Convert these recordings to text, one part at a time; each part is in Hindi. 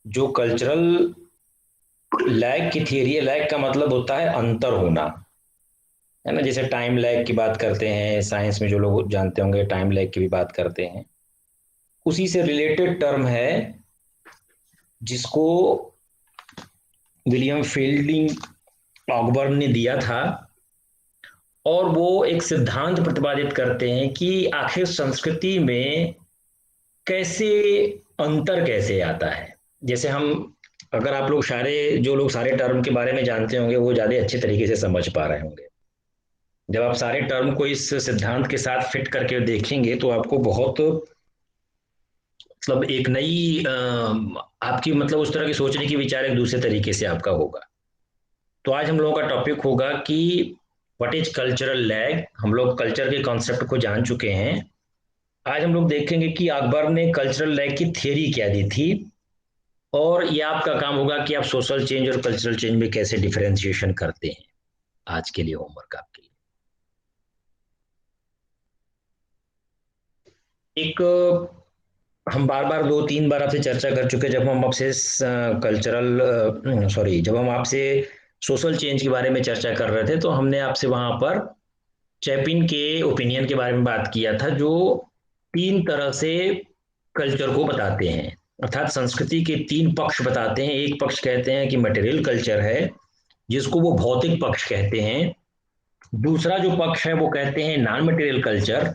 जो कल्चरल लैग की थियरी है, लैग का मतलब होता है अंतर होना, है ना। जैसे टाइम लैग की बात करते हैं, साइंस में जो लोग जानते होंगे टाइम लैग की भी बात करते हैं, उसी से रिलेटेड टर्म है जिसको विलियम फील्डिंग ऑकबर्न ने दिया था। और वो एक सिद्धांत प्रतिपादित करते हैं कि आखिर संस्कृति में कैसे अंतर कैसे आता है। जैसे हम, अगर आप लोग सारे, जो लोग सारे टर्म के बारे में जानते होंगे वो ज्यादा अच्छे तरीके से समझ पा रहे होंगे। जब आप सारे टर्म को इस सिद्धांत के साथ फिट करके देखेंगे तो आपको बहुत, मतलब एक नई आपकी, मतलब उस तरह की सोचने की विचार एक दूसरे तरीके से आपका होगा। तो आज हम लोगों का टॉपिक होगा कि व्हाट इज कल्चरल लैग। हम लोग कल्चर के कॉन्सेप्ट को जान चुके हैं। आज हम लोग देखेंगे कि अकबर ने कल्चरल लैग की थ्योरी क्या दी थी, और ये आपका काम होगा कि आप सोशल चेंज और कल्चरल चेंज में कैसे डिफरेंशिएशन करते हैं। आज के लिए होमवर्क आपके लिए एक, हम बार बार दो तीन बार आपसे चर्चा कर चुके हैं, जब हम आपसे कल्चरल सॉरी जब हम आपसे सोशल चेंज के बारे में चर्चा कर रहे थे तो हमने आपसे वहां पर चैपिन के ओपिनियन के बारे में बात किया था, जो तीन तरह से कल्चर को बताते हैं, अर्थात संस्कृति के तीन पक्ष बताते हैं। एक पक्ष कहते हैं कि मटेरियल कल्चर है, जिसको वो भौतिक पक्ष कहते हैं। दूसरा जो पक्ष है वो कहते हैं नॉन मटेरियल कल्चर,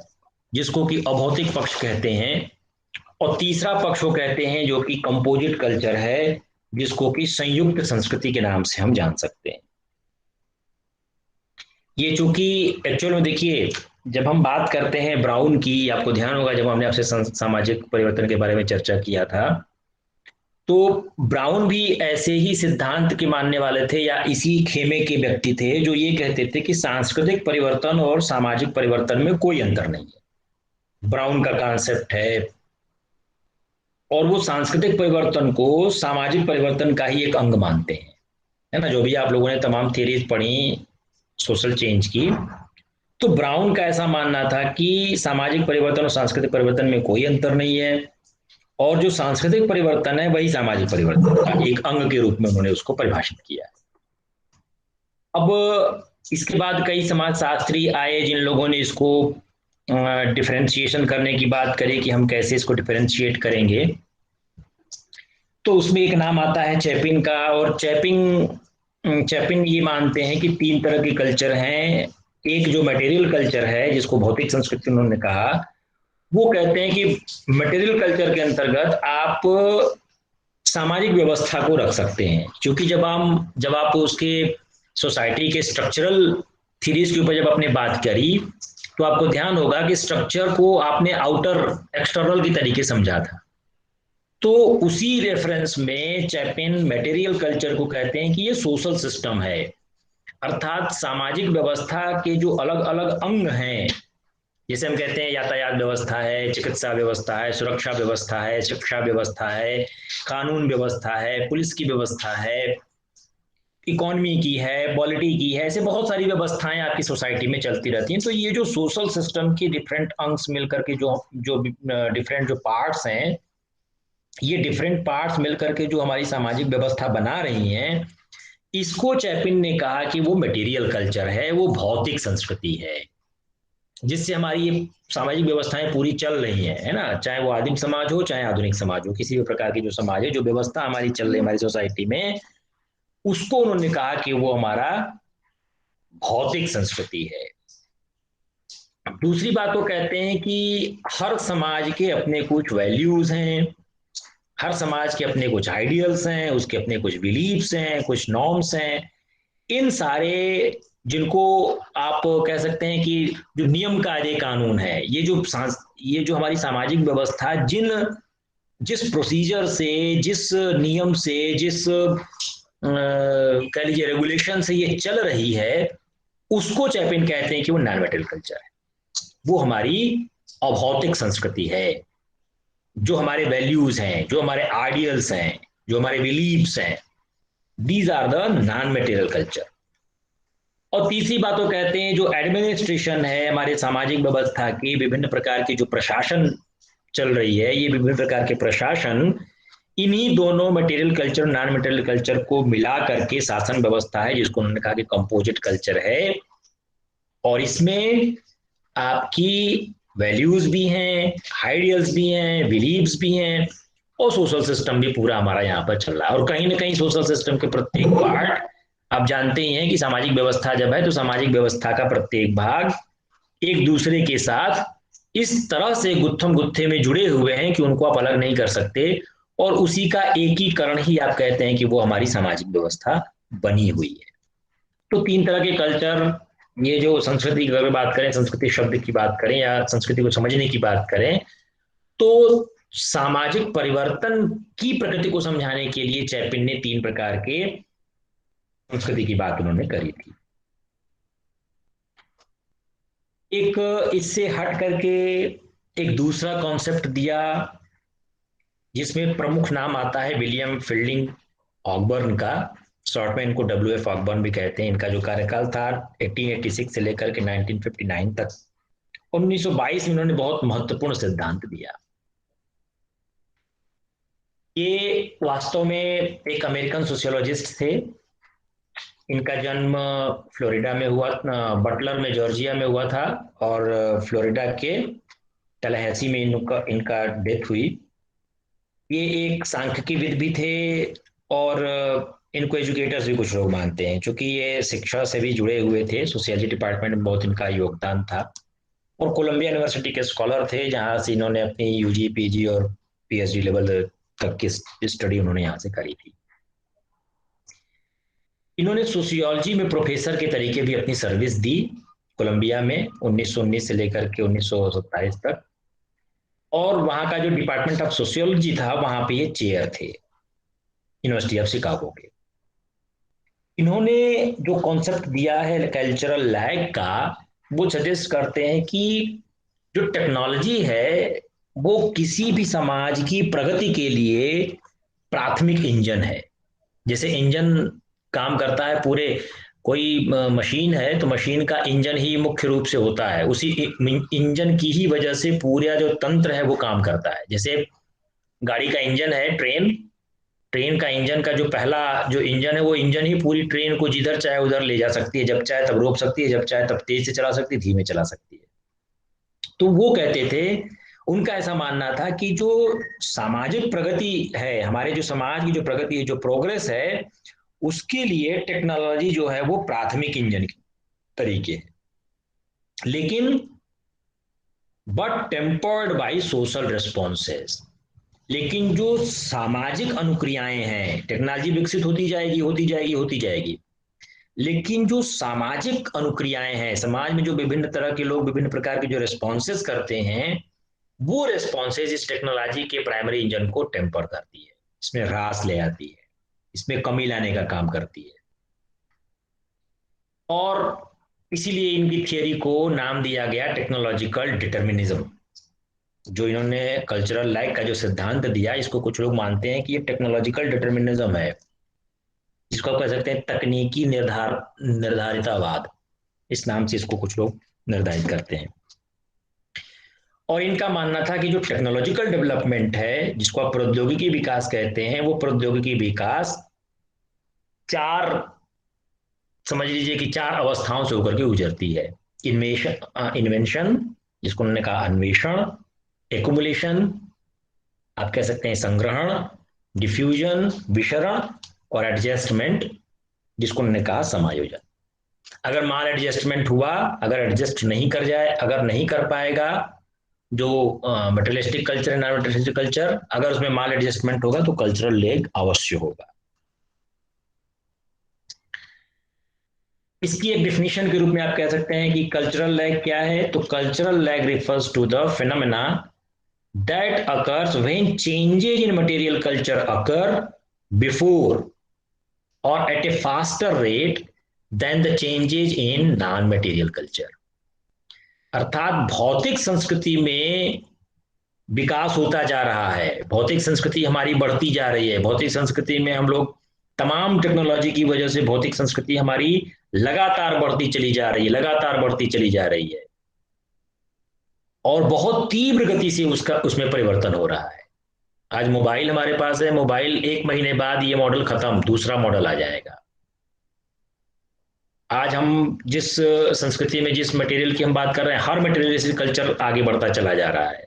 जिसको कि अभौतिक पक्ष कहते हैं। और तीसरा पक्ष वो कहते हैं जो कि कंपोजिट कल्चर है, जिसको कि संयुक्त संस्कृति के नाम से हम जान सकते हैं। ये चूंकि एक्चुअल में देखिए, जब हम बात करते हैं ब्राउन की, आपको ध्यान होगा जब हमने आपसे सामाजिक परिवर्तन के बारे में चर्चा किया था, तो ब्राउन भी ऐसे ही सिद्धांत के मानने वाले थे या इसी खेमे के व्यक्ति थे जो ये कहते थे कि सांस्कृतिक परिवर्तन और सामाजिक परिवर्तन में कोई अंतर नहीं है। ब्राउन का कॉन्सेप्ट है, और वो सांस्कृतिक परिवर्तन को सामाजिक परिवर्तन का ही एक अंग मानते हैं, है ना। जो भी आप लोगों ने तमाम थियरीज पढ़ी सोशल चेंज की, तो ब्राउन का ऐसा मानना था कि सामाजिक परिवर्तन और सांस्कृतिक परिवर्तन में कोई अंतर नहीं है, और जो सांस्कृतिक परिवर्तन है वही सामाजिक परिवर्तन का एक अंग के रूप में उन्होंने उसको परिभाषित किया। अब इसके बाद कई समाजशास्त्री आए जिन लोगों ने इसको डिफरेंशिएशन करने की बात करी कि हम कैसे इसको डिफरेंशिएट करेंगे। तो उसमें एक नाम आता है चैपिन का, और चैपिन ये मानते हैं कि तीन तरह के कल्चर हैं। एक जो मटेरियल कल्चर है, जिसको भौतिक संस्कृति उन्होंने कहा, वो कहते हैं कि मटेरियल कल्चर के अंतर्गत आप सामाजिक व्यवस्था को रख सकते हैं, क्योंकि जब आप उसके सोसाइटी के स्ट्रक्चरल थीरीज के ऊपर जब आपने बात करी, तो आपको ध्यान होगा कि स्ट्रक्चर को आपने आउटर एक्सटर्नल की तरीके समझा था। तो उसी रेफरेंस में चैपिन मटेरियल कल्चर को कहते हैं कि ये सोशल सिस्टम है, अर्थात सामाजिक व्यवस्था के जो अलग अलग अंग हैं, जैसे हम कहते हैं यातायात व्यवस्था है, चिकित्सा व्यवस्था है, सुरक्षा व्यवस्था है, शिक्षा व्यवस्था है, कानून व्यवस्था है, पुलिस की व्यवस्था है, इकोनॉमी की है, पॉलिटी की है, ऐसे बहुत सारी व्यवस्थाएं आपकी सोसाइटी में चलती रहती हैं। तो ये जो सोशल सिस्टम की डिफरेंट अंग्स मिलकर के जो जो डिफरेंट जो पार्ट्स हैं, ये डिफरेंट पार्ट्स मिलकर के जो हमारी सामाजिक व्यवस्था बना रही हैं, इसको चैपिन ने कहा कि वो मटेरियल कल्चर है, वो भौतिक संस्कृति है, जिससे हमारी ये सामाजिक व्यवस्थाएं पूरी चल रही हैं, है ना। चाहे वो आदिम समाज हो चाहे आधुनिक समाज हो, किसी भी प्रकार की जो समाज है, जो व्यवस्था हमारी चल रही है हमारी सोसाइटी में, उसको उन्होंने कहा कि वो हमारा भौतिक संस्कृति है। दूसरी बात वो कहते हैं कि हर समाज के अपने कुछ वैल्यूज हैं, हर समाज के अपने कुछ आइडियल्स हैं, उसके अपने कुछ बिलीव्स हैं, कुछ नॉर्म्स हैं। इन सारे, जिनको आप कह सकते हैं कि जो नियम कायदे कानून है, ये जो हमारी सामाजिक व्यवस्था जिस प्रोसीजर से, जिस नियम से, जिस कह लीजिए रेगुलेशन से ये चल रही है, उसको चैपिन कहते हैं कि वो नॉन मेटेरियल कल्चर है, वो हमारी अभौतिक संस्कृति है। जो हमारे वैल्यूज हैं, जो हमारे आइडियल्स हैं, जो हमारे बिलीव्स हैं, these are the non material culture. और तीसरी बात वो कहते हैं जो एडमिनिस्ट्रेशन है, हमारे सामाजिक व्यवस्था की विभिन्न प्रकार की जो प्रशासन चल रही है, ये विभिन्न प्रकार के प्रशासन, इन्हीं दोनों material culture non material culture को मिला करके शासन व्यवस्था है, जिसको उन्होंने कहा कि कंपोजिट कल्चर है। और इसमें आपकी वैल्यूज भी हैं, आइडियल्स भी हैं, बिलीव्स भी हैं, और सोशल सिस्टम भी पूरा हमारा यहाँ पर चल रहा है। और कहीं ना कहीं सोशल सिस्टम के प्रत्येक पार्ट, आप जानते ही हैं कि सामाजिक व्यवस्था जब है तो सामाजिक व्यवस्था का प्रत्येक भाग एक दूसरे के साथ इस तरह से गुत्थम गुत्थे में जुड़े हुए हैं कि उनको आप अलग नहीं कर सकते। और उसी का एकीकरण ही आप कहते हैं कि वो हमारी सामाजिक व्यवस्था बनी हुई है। तो तीन तरह के कल्चर, ये जो संस्कृति की अगर बात करें, संस्कृति शब्द की बात करें या संस्कृति को समझने की बात करें, तो सामाजिक परिवर्तन की प्रकृति को समझाने के लिए चैपिन ने तीन प्रकार के संस्कृति की बात उन्होंने करी थी। एक इससे हट करके एक दूसरा कॉन्सेप्ट दिया, जिसमें प्रमुख नाम आता है विलियम फील्डिंग ऑकबर्न का। शॉर्ट में इनको WF ऑकबर्न भी कहते हैं। इनका जो कार्यकाल था 1886 से लेकर के 1959 तक, 1922 में इन्होंने बहुत महत्वपूर्ण सिद्धांत दिया। ये वास्तव में एक अमेरिकन सोशियोलॉजिस्ट थे। इनका जन्म फ्लोरिडा में हुआ, बटलर में जॉर्जिया में हुआ था, और फ्लोरिडा के टलहैसी में इनका इनका डेथ हुई। ये एक सांख्यिकीविद भी थे, और इनको एजुकेटर्स भी कुछ लोग मानते हैं, क्योंकि ये शिक्षा से भी जुड़े हुए थे। सोशियोलॉजी डिपार्टमेंट में बहुत इनका योगदान था, और कोलंबिया यूनिवर्सिटी के स्कॉलर थे, जहां से इन्होंने अपनी UG PG और PhD लेवल तक की स्टडी उन्होंने यहाँ से करी थी। इन्होंने सोशियोलॉजी में प्रोफेसर के तरीके भी अपनी सर्विस दी कोलंबिया में 1919 से लेकर के 1927 तक। और वहां का जो डिपार्टमेंट ऑफ सोशियोलॉजी था, वहां पे ये चेयर थे यूनिवर्सिटी ऑफ शिकागो के। इन्होंने जो कॉन्सेप्ट दिया है कल्चरल लैग का, वो सजेस्ट करते हैं कि जो टेक्नोलॉजी है वो किसी भी समाज की प्रगति के लिए प्राथमिक इंजन है। जैसे इंजन काम करता है पूरे, कोई मशीन है तो मशीन का इंजन ही मुख्य रूप से होता है, उसी इंजन की ही वजह से पूरा जो तंत्र है वो काम करता है। जैसे गाड़ी का इंजन है ट्रेन, ट्रेन का इंजन का जो पहला जो इंजन है, वो इंजन ही पूरी ट्रेन को जिधर चाहे उधर ले जा सकती है, जब चाहे तब रोक सकती है, जब चाहे तब तेज से चला सकती है, धीमे चला सकती है। तो वो कहते थे, उनका ऐसा मानना था कि जो सामाजिक प्रगति है, हमारे जो समाज की जो प्रगति है, जो प्रोग्रेस है, उसके लिए टेक्नोलॉजी जो है वो प्राथमिक इंजन की तरीके है, लेकिन but tempered by social responses. लेकिन जो सामाजिक अनुक्रियाएं हैं, टेक्नोलॉजी विकसित होती जाएगी होती जाएगी होती जाएगी, लेकिन जो सामाजिक अनुक्रियाएं हैं, समाज में जो विभिन्न तरह के लोग विभिन्न प्रकार के जो रिस्पॉन्सेस करते हैं, वो रिस्पॉन्सेज इस टेक्नोलॉजी के प्राइमरी इंजन को टेम्पर करती है, इसमें ह्रास ले आती है, इसमें कमी लाने का काम करती है। और इसीलिए इनकी थियरी को नाम दिया गया टेक्नोलॉजिकल डिटर्मिनिज्म। जो इन्होंने कल्चरल लाइक का जो सिद्धांत दिया, इसको कुछ लोग मानते हैं कि ये टेक्नोलॉजिकल डिटर्मिनिज्म है, जिसको आप कह सकते हैं तकनीकी निर्धारितावाद, इस नाम से इसको कुछ लोग निर्धारित करते हैं। और इनका मानना था कि जो टेक्नोलॉजिकल डेवलपमेंट है, जिसको आप प्रौद्योगिकी विकास कहते हैं, वो प्रौद्योगिकी विकास चार, समझ लीजिए कि चार अवस्थाओं से होकर के गुजरती है। इन्वेंशन, जिसको उन्होंने कहा अन्वेषण, एकुमुलेशन, आप कह सकते हैं संग्रहण, डिफ्यूजन विशरण, और एडजस्टमेंट, जिसको उन्होंने कहा समायोजन। अगर माल एडजस्टमेंट हुआ, अगर एडजस्ट नहीं कर जाए, अगर नहीं कर पाएगा जो मटेरियलिस्टिक कल्चर है, नॉन मटेरियलिस्टिक कल्चर, अगर उसमें माल एडजस्टमेंट होगा तो कल्चरल लेग अवश्य होगा। इसकी एक डिफिनेशन के रूप में आप कह सकते हैं कि कल्चरल लैग क्या है। तो cultural lag refers to the phenomena that occurs when changes in material culture occur before और at a faster rate than the changes in non material culture. अर्थात भौतिक संस्कृति में विकास होता जा रहा है, भौतिक संस्कृति हमारी बढ़ती जा रही है, भौतिक संस्कृति में हम लोग तमाम टेक्नोलॉजी की वजह से भौतिक संस्कृति हमारी लगातार बढ़ती चली जा रही है, लगातार बढ़ती चली जा रही है, और बहुत तीव्र गति से उसमें परिवर्तन हो रहा है। आज मोबाइल हमारे पास है, मोबाइल 1 महीने बाद ये मॉडल खत्म, दूसरा मॉडल आ जाएगा। आज हम जिस संस्कृति में, जिस मटेरियल की हम बात कर रहे हैं, हर मटेरियलिस्टिक कल्चर आगे बढ़ता चला जा रहा है।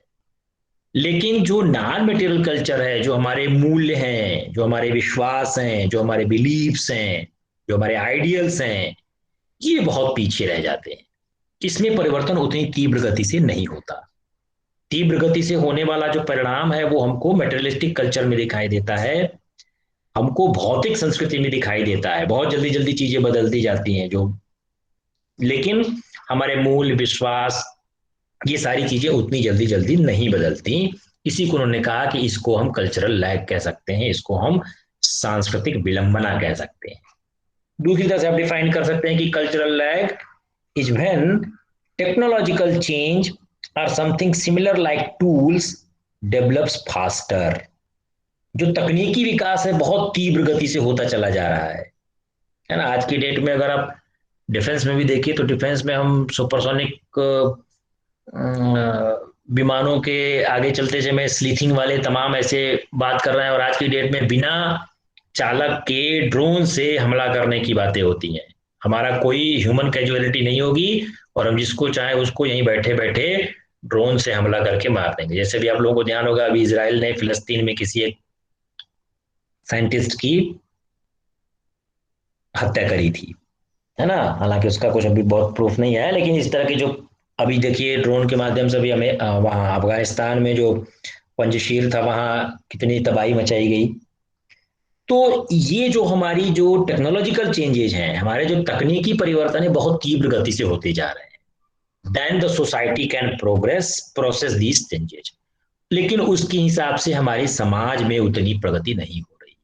लेकिन जो नॉन मटेरियल कल्चर है, जो हमारे मूल्य हैं, जो हमारे विश्वास हैं, जो हमारे बिलीव्स हैं, जो हमारे आइडियल्स हैं, ये बहुत पीछे रह जाते हैं। इसमें परिवर्तन उतनी तीव्र गति से नहीं होता। तीव्र गति से होने वाला जो परिणाम है वो हमको मटेरियलिस्टिक कल्चर में दिखाई देता है, हमको भौतिक संस्कृति में दिखाई देता है। बहुत जल्दी जल्दी चीजें बदलती जाती हैं जो, लेकिन हमारे मूल विश्वास, ये सारी चीजें उतनी जल्दी जल्दी नहीं बदलती। इसी को उन्होंने कहा कि इसको हम कल्चरल लैग कह सकते हैं, इसको हम सांस्कृतिक विलंबना कह सकते हैं। दूसरी तरह से आप डिफाइन कर सकते हैं कि cultural lag is when technological change और something similar like tools develops faster. जो तकनीकी विकास है बहुत तीव्र गति से होता चला जा रहा है ना। आज की डेट में अगर आप डिफेंस में भी देखिए तो डिफेंस में हम सुपरसोनिक विमानों के आगे चलते समय स्लीथिंग वाले तमाम ऐसे बात कर रहे हैं, और आज की डेट में बिना चालक के ड्रोन से हमला करने की बातें होती हैं। हमारा कोई ह्यूमन कैजुअलिटी नहीं होगी और हम जिसको चाहे उसको यहीं बैठे बैठे ड्रोन से हमला करके मार देंगे। जैसे भी आप लोगों को ध्यान होगा, अभी इसराइल ने फिलिस्तीन में किसी एक साइंटिस्ट की हत्या करी थी, है ना। हालांकि उसका कुछ अभी बहुत प्रूफ नहीं है, लेकिन इस तरह के जो अभी देखिए ड्रोन के माध्यम से भी हमें वहां अफगानिस्तान में जो पंजशीर था वहां कितनी तबाही मचाई गई। तो ये जो हमारी जो टेक्नोलॉजिकल चेंजेज हैं, हमारे जो तकनीकी परिवर्तन है, बहुत तीव्र गति से होते जा रहे हैं। Then the society can process these changes. लेकिन उसके हिसाब से हमारे समाज में उतनी प्रगति नहीं हो रही।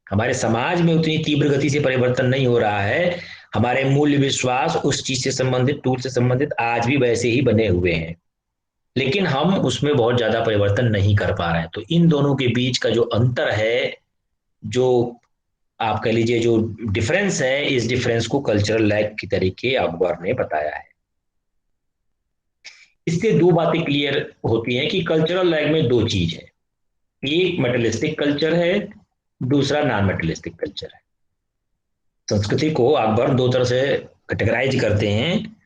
हमारे समाज में उतनी तीव्र गति से परिवर्तन नहीं हो रहा है। हमारे मूल्य विश्वास उस चीज से संबंधित, टूल से संबंधित आज भी वैसे ही बने हुए हैं, लेकिन हम उसमें बहुत ज्यादा परिवर्तन नहीं कर पा रहे हैं। तो इन दोनों के बीच का जो अंतर है, जो आप कह लीजिए जो डिफरेंस है, इस डिफरेंस को कल्चरल लैग की तरीके अकबर ने बताया है। इससे दो बातें क्लियर होती हैं कि कल्चरल लैग में दो चीज है, एक मेटलिस्टिक कल्चर है, दूसरा नॉन मेटलिस्टिक कल्चर है। संस्कृति को अकबर दो तरह से कैटेगराइज करते हैं।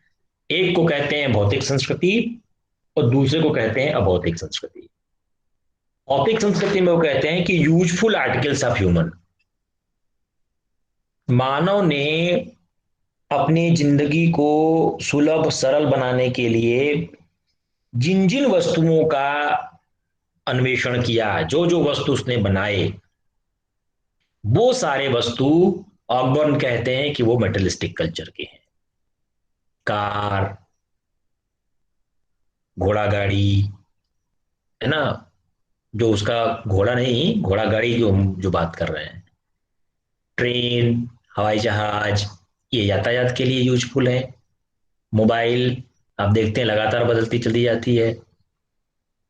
एक को कहते हैं भौतिक संस्कृति और दूसरे को कहते हैं अभौतिक संस्कृति। भौतिक संस्कृति में वो कहते हैं कि यूजफुल आर्टिकल्स ऑफ ह्यूमन, मानव ने अपनी जिंदगी को सुलभ सरल बनाने के लिए जिन जिन वस्तुओं का अन्वेषण किया, जो जो वस्तु उसने बनाए, वो सारे वस्तु अकबर कहते हैं कि वो मेटलिस्टिक कल्चर के हैं। कार, घोड़ा गाड़ी, है ना, जो उसका घोड़ा नहीं, घोड़ा गाड़ी जो हम जो बात कर रहे हैं, ट्रेन, हवाई जहाज, ये यातायात के लिए यूजफुल है। मोबाइल आप देखते हैं लगातार बदलती चली जाती है।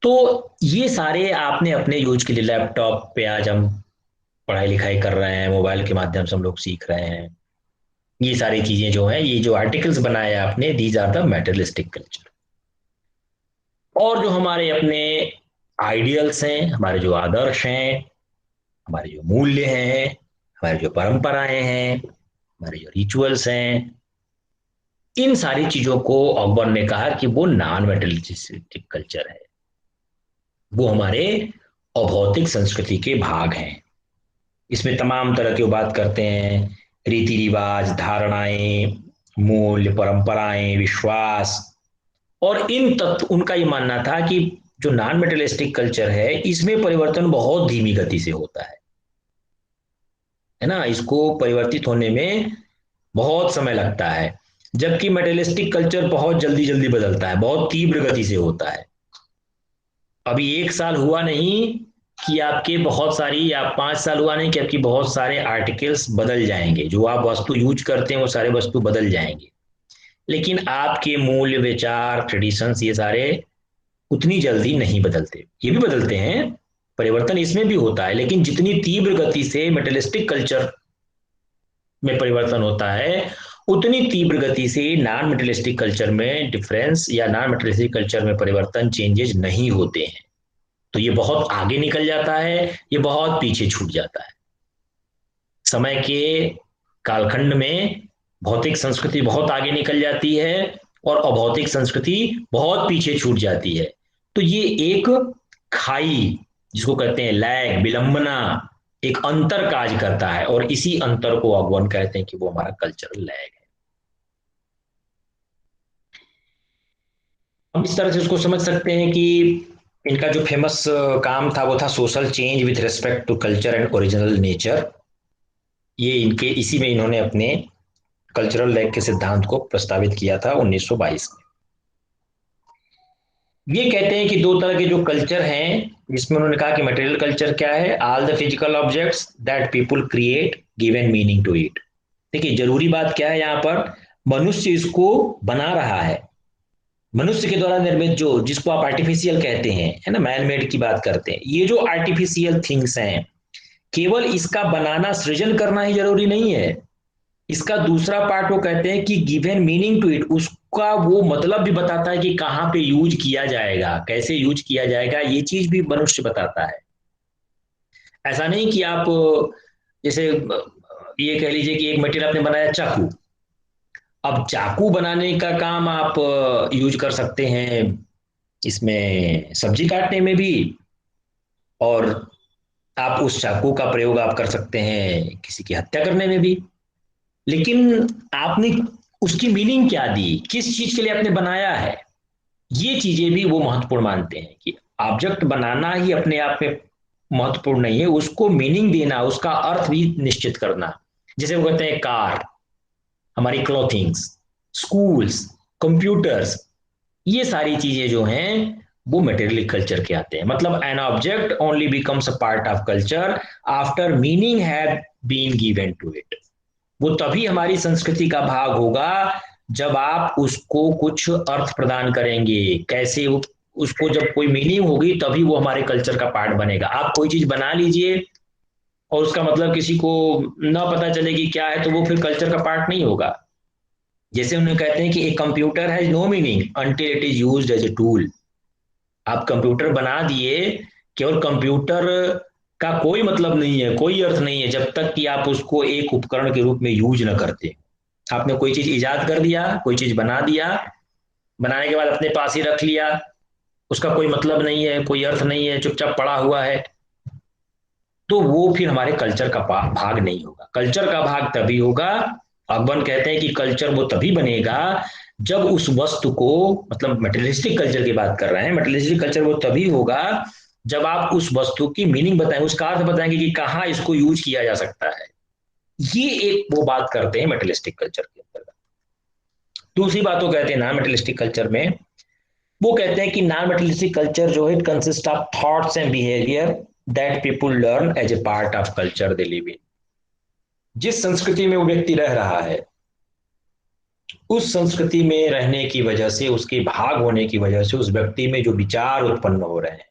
तो ये सारे आपने अपने यूज के लिए, लैपटॉप पे आज हम पढ़ाई लिखाई कर रहे हैं, मोबाइल के माध्यम से हम लोग सीख रहे हैं, ये सारी चीजें जो हैं, ये जो आर्टिकल्स बनाए आपने, these are the materialistic culture. और जो हमारे अपने आइडियल्स हैं, हमारे जो आदर्श हैं, हमारे जो मूल्य हैं, हमारी जो परंपराएं हैं, हमारे जो रिचुअल्स हैं, इन सारी चीजों को अकबर ने कहा कि वो नॉन मेटलिस्टिक कल्चर है, वो हमारे अभौतिक संस्कृति के भाग हैं। इसमें तमाम तरह की बात करते हैं, रीति रिवाज, धारणाएं, मूल्य, परंपराएं, विश्वास, और इन तत्व, उनका ये मानना था कि जो नॉन मेटलिस्टिक कल्चर है इसमें परिवर्तन बहुत धीमी गति से होता है ना, इसको परिवर्तित होने में बहुत समय लगता है, जबकि मेटलिस्टिक कल्चर बहुत जल्दी जल्दी बदलता है, बहुत तीव्र गति से होता है। अभी 1 साल हुआ नहीं कि आपके बहुत सारी, या 5 साल हुआ नहीं कि आपकी बहुत सारे आर्टिकल्स बदल जाएंगे, जो आप वस्तु यूज करते हैं वो सारे वस्तु बदल जाएंगे, लेकिन आपके मूल्य, विचार, ट्रेडिशंस, ये सारे उतनी जल्दी नहीं बदलते। ये भी बदलते हैं, परिवर्तन इसमें भी होता है, लेकिन जितनी तीव्र गति से मेटलिस्टिक कल्चर में परिवर्तन होता है, उतनी तीव्र गति से नॉन मेटलिस्टिक कल्चर में डिफरेंस या नॉन मेटलिस्टिक कल्चर में परिवर्तन, चेंजेस नहीं होते हैं। तो ये बहुत आगे निकल जाता है, ये बहुत पीछे छूट जाता है। समय के कालखंड में भौतिक संस्कृति बहुत आगे निकल जाती है और अभौतिक संस्कृति बहुत पीछे छूट जाती है। तो ये एक खाई, जिसको कहते हैं लैग, विलंबना, एक अंतर काज करता है, और इसी अंतर को अगवन कहते हैं कि वो हमारा कल्चरल लैग है। हम इस तरह से उसको समझ सकते हैं कि इनका जो फेमस काम था वो था social change with respect to culture and original nature. ये इनके इसी में इन्होंने अपने कल्चरल लैग के सिद्धांत को प्रस्तावित किया था 1922 में। ये कहते हैं कि दो तरह के जो कल्चर हैं, जिसमें उन्होंने कहा कि मटेरियल कल्चर क्या है, all the physical objects that people create given meaning to it. देखिए जरूरी बात क्या है यहाँ पर, मनुष्य इसको बना रहा है, मनुष्य के द्वारा निर्मित जो, जिसको आप आर्टिफिशियल कहते हैं, है ना, मैन मेड की बात करते हैं, ये जो आर्टिफिशियल थिंग्स हैं, केवल इसका बनाना, सृजन करना ही जरूरी नहीं है। इसका दूसरा पार्ट वो कहते हैं कि गिवन मीनिंग टू इट, उसका वो मतलब भी बताता है कि कहाँ पे यूज किया जाएगा, कैसे यूज किया जाएगा, ये चीज भी मनुष्य बताता है। ऐसा नहीं कि आप जैसे ये कह लीजिए कि एक मटेरियल आपने बनाया चाकू, अब चाकू बनाने का काम आप यूज कर सकते हैं इसमें सब्जी काटने में भी, और आप उस चाकू का प्रयोग आप कर सकते हैं किसी की हत्या करने में भी। लेकिन आपने उसकी मीनिंग क्या दी, किस चीज के लिए आपने बनाया है, ये चीजें भी वो महत्वपूर्ण मानते हैं कि ऑब्जेक्ट बनाना ही अपने आप में महत्वपूर्ण नहीं है, उसको मीनिंग देना, उसका अर्थ भी निश्चित करना। जैसे वो कहते हैं कार, हमारी क्लॉथिंग्स, स्कूल्स, कंप्यूटर्स, ये सारी चीजें जो हैं वो मटेरियल कल्चर के आते हैं। मतलब an object only becomes a part of culture after meaning have been given to it. वो तभी हमारी संस्कृति का भाग होगा जब आप उसको कुछ अर्थ प्रदान करेंगे। कैसे उसको जब कोई मीनिंग होगी तभी वो हमारे कल्चर का पार्ट बनेगा। आप कोई चीज बना लीजिए और उसका मतलब किसी को ना पता चले कि क्या है, तो वो फिर कल्चर का पार्ट नहीं होगा। जैसे उन्हें कहते हैं कि एक computer has no meaning until it is used as a tool. आप कंप्यूटर बना दिए, केवल कंप्यूटर का कोई मतलब नहीं है, कोई अर्थ नहीं है जब तक कि आप उसको एक उपकरण के रूप में यूज न करते। आपने कोई चीज इजाद कर दिया, कोई चीज बना दिया, बनाने के बाद अपने पास ही रख लिया, उसका कोई मतलब नहीं है, कोई अर्थ नहीं है, चुपचाप पड़ा हुआ है, तो वो फिर हमारे कल्चर का भाग नहीं होगा। कल्चर का भाग तभी होगा, अकबर कहते हैं कि कल्चर वो तभी बनेगा जब उस वस्तु को, मतलब मटेरियलिस्टिक कल्चर की बात कर रहे हैं, मटेरियलिस्टिक कल्चर वो तभी होगा जब आप उस वस्तु की मीनिंग बताएंगे, उसका अर्थ बताएंगे कि कहाँ इसको यूज किया जा सकता है। ये एक वो बात करते हैं मटेरियलिस्टिक कल्चर के अंतर्गत। दूसरी बात वो कहते हैं नॉन मटेरियलिस्टिक कल्चर में, वो कहते हैं कि नॉन मटेरियलिस्टिक कल्चर जो है it consist of thoughts and behaviour that people learn as a part of culture they live in. जिस संस्कृति में वो व्यक्ति रह रहा है, उस संस्कृति में रहने की वजह से, उसके भाग होने की वजह से, उस व्यक्ति में जो विचार उत्पन्न हो रहे हैं,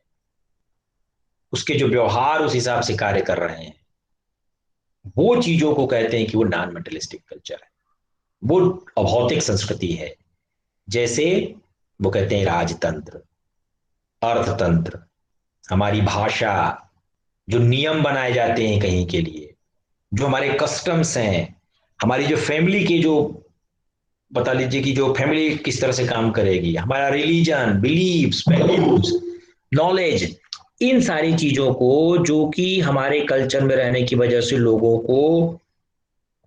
उसके जो व्यवहार उस हिसाब से कार्य कर रहे हैं, वो चीजों को कहते हैं कि वो नॉन मेटेरियलिस्टिक कल्चर है, वो अभौतिक संस्कृति है। जैसे वो कहते हैं राजतंत्र, अर्थतंत्र, हमारी भाषा, जो नियम बनाए जाते हैं कहीं के लिए, जो हमारे कस्टम्स हैं, हमारी जो फैमिली के जो, बता लीजिए कि जो फैमिली किस तरह से काम करेगी, हमारा रिलीजन, बिलीव्स, वैल्यूज, नॉलेज, इन सारी चीजों को जो कि हमारे कल्चर में रहने की वजह से लोगों को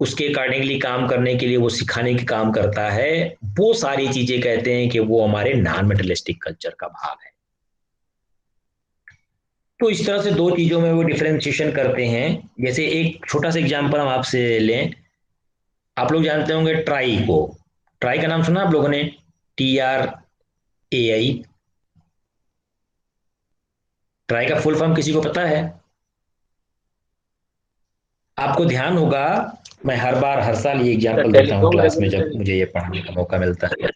उसके अकॉर्डिंगली काम करने के लिए वो सिखाने की काम करता है, वो सारी चीजें कहते हैं कि वो हमारे नॉन मेटेरियलिस्टिक कल्चर का भाग है। तो इस तरह से दो चीजों में वो डिफरेंशिएशन करते हैं। जैसे एक छोटा सा एग्जांपल हम आपसे लें, आप लोग जानते होंगे ट्राई को, ट्राई का नाम सुना आप लोगों ने, TRAI, ट्राई का फुल फॉर्म किसी को पता है? आपको ध्यान होगा, मैं हर बार हर साल ये एग्जांपल देता हूँ टेलीकॉम क्लास में जब रेगुलेटरी। मुझे ये पढ़ाने का मौका मिलता है।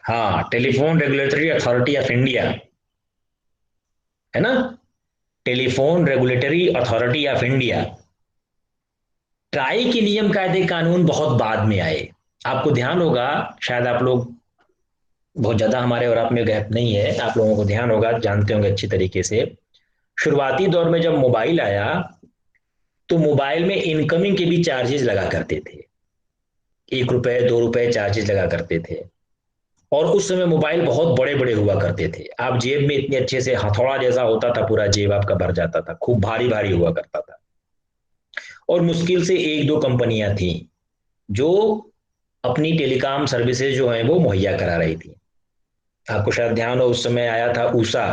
हाँ, telephone regulatory authority of India, है ना, telephone regulatory authority of India. Try के नियम कायदे कानून बहुत बाद में आए। आपको ध्यान होगा, शायद आप लोग बहुत ज्यादा हमारे और आप में गैप नहीं है, आप लोगों को ध्यान होगा, जानते होंगे अच्छी तरीके से। शुरुआती दौर में जब मोबाइल आया तो मोबाइल में इनकमिंग के भी चार्जेस लगा करते थे, 1 रुपए 2 रुपए चार्जेस लगा करते थे। और उस समय मोबाइल बहुत बड़े बड़े हुआ करते थे, आप जेब में इतने अच्छे से हथौड़ा जैसा होता था, पूरा जेब आपका भर जाता था, खूब भारी भारी हुआ करता था। और मुश्किल से एक दो कंपनियां थी जो अपनी टेलीकॉम सर्विसेज जो है वो मुहैया करा रही थी। आपको शायद ध्यान हो, उस समय आया था उषा।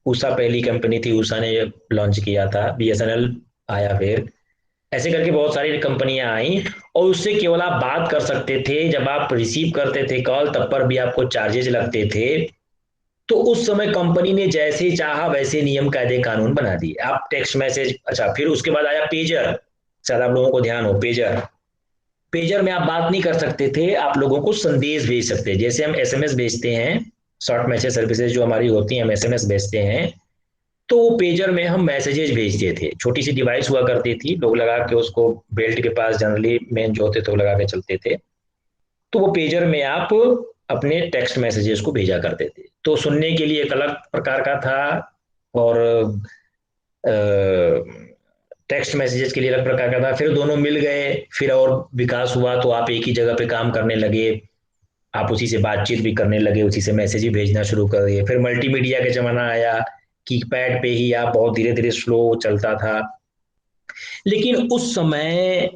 उषा पहली कंपनी थी, उषा ने लॉन्च किया था। बीएसएनएल आया फिर, ऐसे करके बहुत सारी कंपनियां आई। और उससे केवल आप बात कर सकते थे, जब आप रिसीव करते थे कॉल तब पर भी आपको चार्जेस लगते थे। तो उस समय कंपनी ने जैसे चाहा वैसे नियम कायदे कानून बना दिए। आप टेक्स्ट मैसेज, अच्छा फिर उसके बाद आया पेजर, शायद आप लोगों को ध्यान हो पेजर। पेजर में आप बात नहीं कर सकते थे, आप लोगों को संदेश भेज सकते हैं, जैसे हम एसएमएस भेजते हैं, शॉर्ट मैसेज सर्विसेज जो हमारी होती हैं, हम एसएमएस भेजते हैं। तो वो पेजर में हम मैसेजेस भेजते थे, छोटी सी डिवाइस हुआ करती थी, लोग लगा के उसको बेल्ट के पास जनरली मेन जो होते थे वो लगा के चलते थे। तो वो पेजर में आप अपने टेक्स्ट मैसेजेस को भेजा करते थे, तो सुनने के लिए एक अलग प्रकार का था, और टेक्स्ट मैसेजेस के लिए अलग प्रकार का था। फिर दोनों मिल गए, फिर और विकास हुआ, तो आप एक ही जगह पे काम करने लगे, आप उसी से बातचीत भी करने लगे, उसी से मैसेज ही भेजना शुरू कर दिए। फिर मल्टीमीडिया का जमाना आया, कीपैड पे ही आप बहुत धीरे धीरे स्लो चलता था। लेकिन उस समय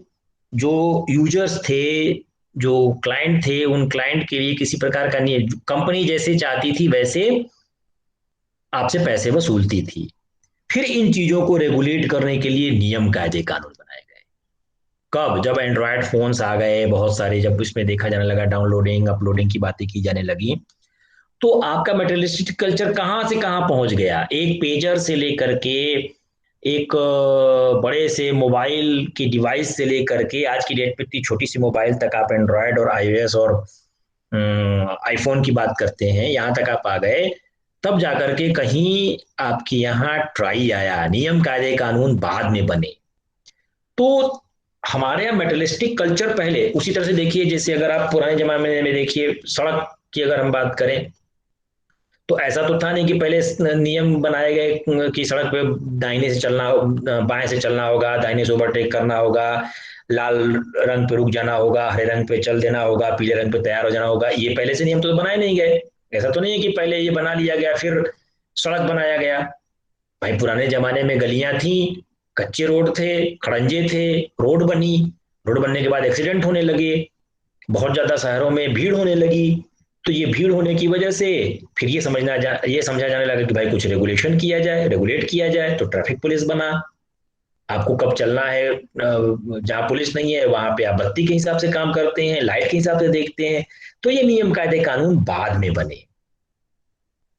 जो यूजर्स थे, जो क्लाइंट थे, उन क्लाइंट के लिए किसी प्रकार का नहीं, कंपनी जैसे चाहती थी वैसे आपसे पैसे वसूलती थी। फिर इन चीजों को रेगुलेट करने के लिए नियम कायदे कानून बनाए गए। कब? जब एंड्रॉयड फोन्स आ गए बहुत सारे, जब उसमें देखा जाने लगा, डाउनलोडिंग अपलोडिंग की बातें की जाने लगी, तो आपका मेटेरियलिस्टिक कल्चर कहां से कहां पहुंच गया। एक पेजर से लेकर के, एक बड़े से मोबाइल की डिवाइस से लेकर के आज की डेट में इतनी छोटी सी मोबाइल तक, आप एंड्रॉयड और आईओएस और आईफोन की बात करते हैं, यहां तक आप आ गए। तब जाकर के कहीं आपके यहाँ ट्राई आया, नियम कायदे कानून बाद में बने। तो हमारे यहाँ मेटलिस्टिक कल्चर पहले उसी तरह से देखिए, जैसे अगर आप पुराने जमाने में देखिए, सड़क की अगर हम बात करें, तो ऐसा तो था नहीं कि पहले नियम बनाए गए कि सड़क पे दाहिने से चलना, बाएं से चलना होगा, दाहिने से ओवरटेक करना होगा, लाल रंग पे रुक जाना होगा, हरे रंग पे चल देना होगा, पीले रंग पे तैयार हो जाना होगा। ये पहले से नियम तो बनाए नहीं गए। ऐसा तो नहीं है कि पहले ये बना लिया गया फिर सड़क बनाया गया। भाई पुराने जमाने में गलियां थी, कच्चे रोड थे, खड़ंजे थे, रोड बनी, रोड बनने के बाद एक्सीडेंट होने लगे, बहुत ज्यादा शहरों में भीड़ होने लगी। तो ये भीड़ होने की वजह से फिर ये समझा जाने लगा कि भाई कुछ रेगुलेशन किया जाए, रेगुलेट किया जाए, तो ट्रैफिक पुलिस बना। आपको कब चलना है, जहां पुलिस नहीं है वहां पे आप बत्ती के हिसाब से काम करते हैं, लाइट के हिसाब से देखते हैं। तो ये नियम कायदे कानून बाद में बने।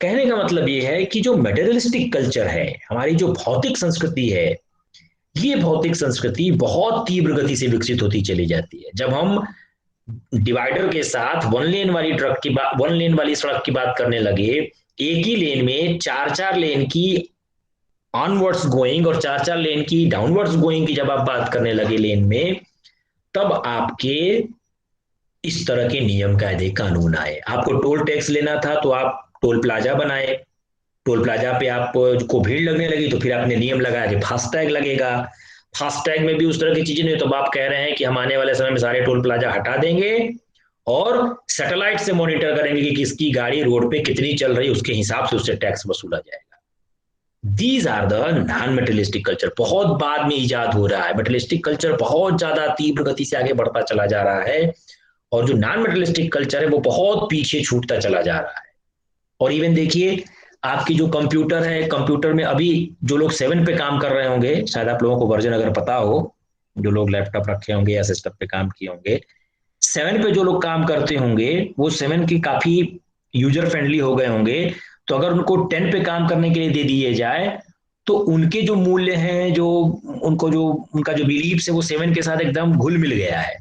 कहने का मतलब ये है कि जो मेटेरियलिस्टिक कल्चर है, हमारी जो भौतिक संस्कृति है, ये भौतिक संस्कृति बहुत तीव्र गति से विकसित होती चली जाती है। जब हम डिवाइडर के साथ वन लेन वाली सड़क की बात करने लगे, एक ही लेन में चार चार लेन की ऑनवर्ड्स गोइंग और चार चार लेन की डाउनवर्ड्स गोइंग की जब आप बात करने लगे लेन में, तब आपके इस तरह के नियम कायदे कानून आए। आपको टोल टैक्स लेना था तो आप टोल प्लाजा बनाए, टोल प्लाजा पे आप को भीड़ लगने लगी तो फिर आपने नियम लगाया कि फास्टैग लगेगा। फास्टैग में भी उस तरह की चीजें नहीं, तो आप कह रहे हैं कि हम आने वाले समय में सारे टोल प्लाजा हटा देंगे और सैटेलाइट से मॉनिटर करेंगे कि किसकी गाड़ी रोड पे कितनी चल रही है, उसके हिसाब से उससे टैक्स वसूला जाएगा। These are the non materialistic culture. बहुत बाद में इजाद हो रहा है, मेटेरियलिस्टिक कल्चर बहुत ज्यादा तीव्र गति से आगे बढ़ता चला जा रहा है, और जो नॉन मेटेरियलिस्टिक कल्चर है वो बहुत पीछे छूटता चला जा रहा है। और इवन देखिए, आपकी जो कंप्यूटर है, कंप्यूटर में अभी जो लोग 7 पे काम कर रहे होंगे, शायद आप लोगों को वर्जन अगर पता हो, जो लोग लैपटॉप रखे होंगे या सिस्टम पे काम किए होंगे, 7 पे जो लोग काम करते होंगे वो 7 की काफी यूजर फ्रेंडली हो गए होंगे। तो अगर उनको 10 पे काम करने के लिए दे दिए जाए, तो उनके जो मूल्य हैं, जो उनको जो उनका जो बिलीफ है वो 7 के साथ एकदम घुल मिल गया है।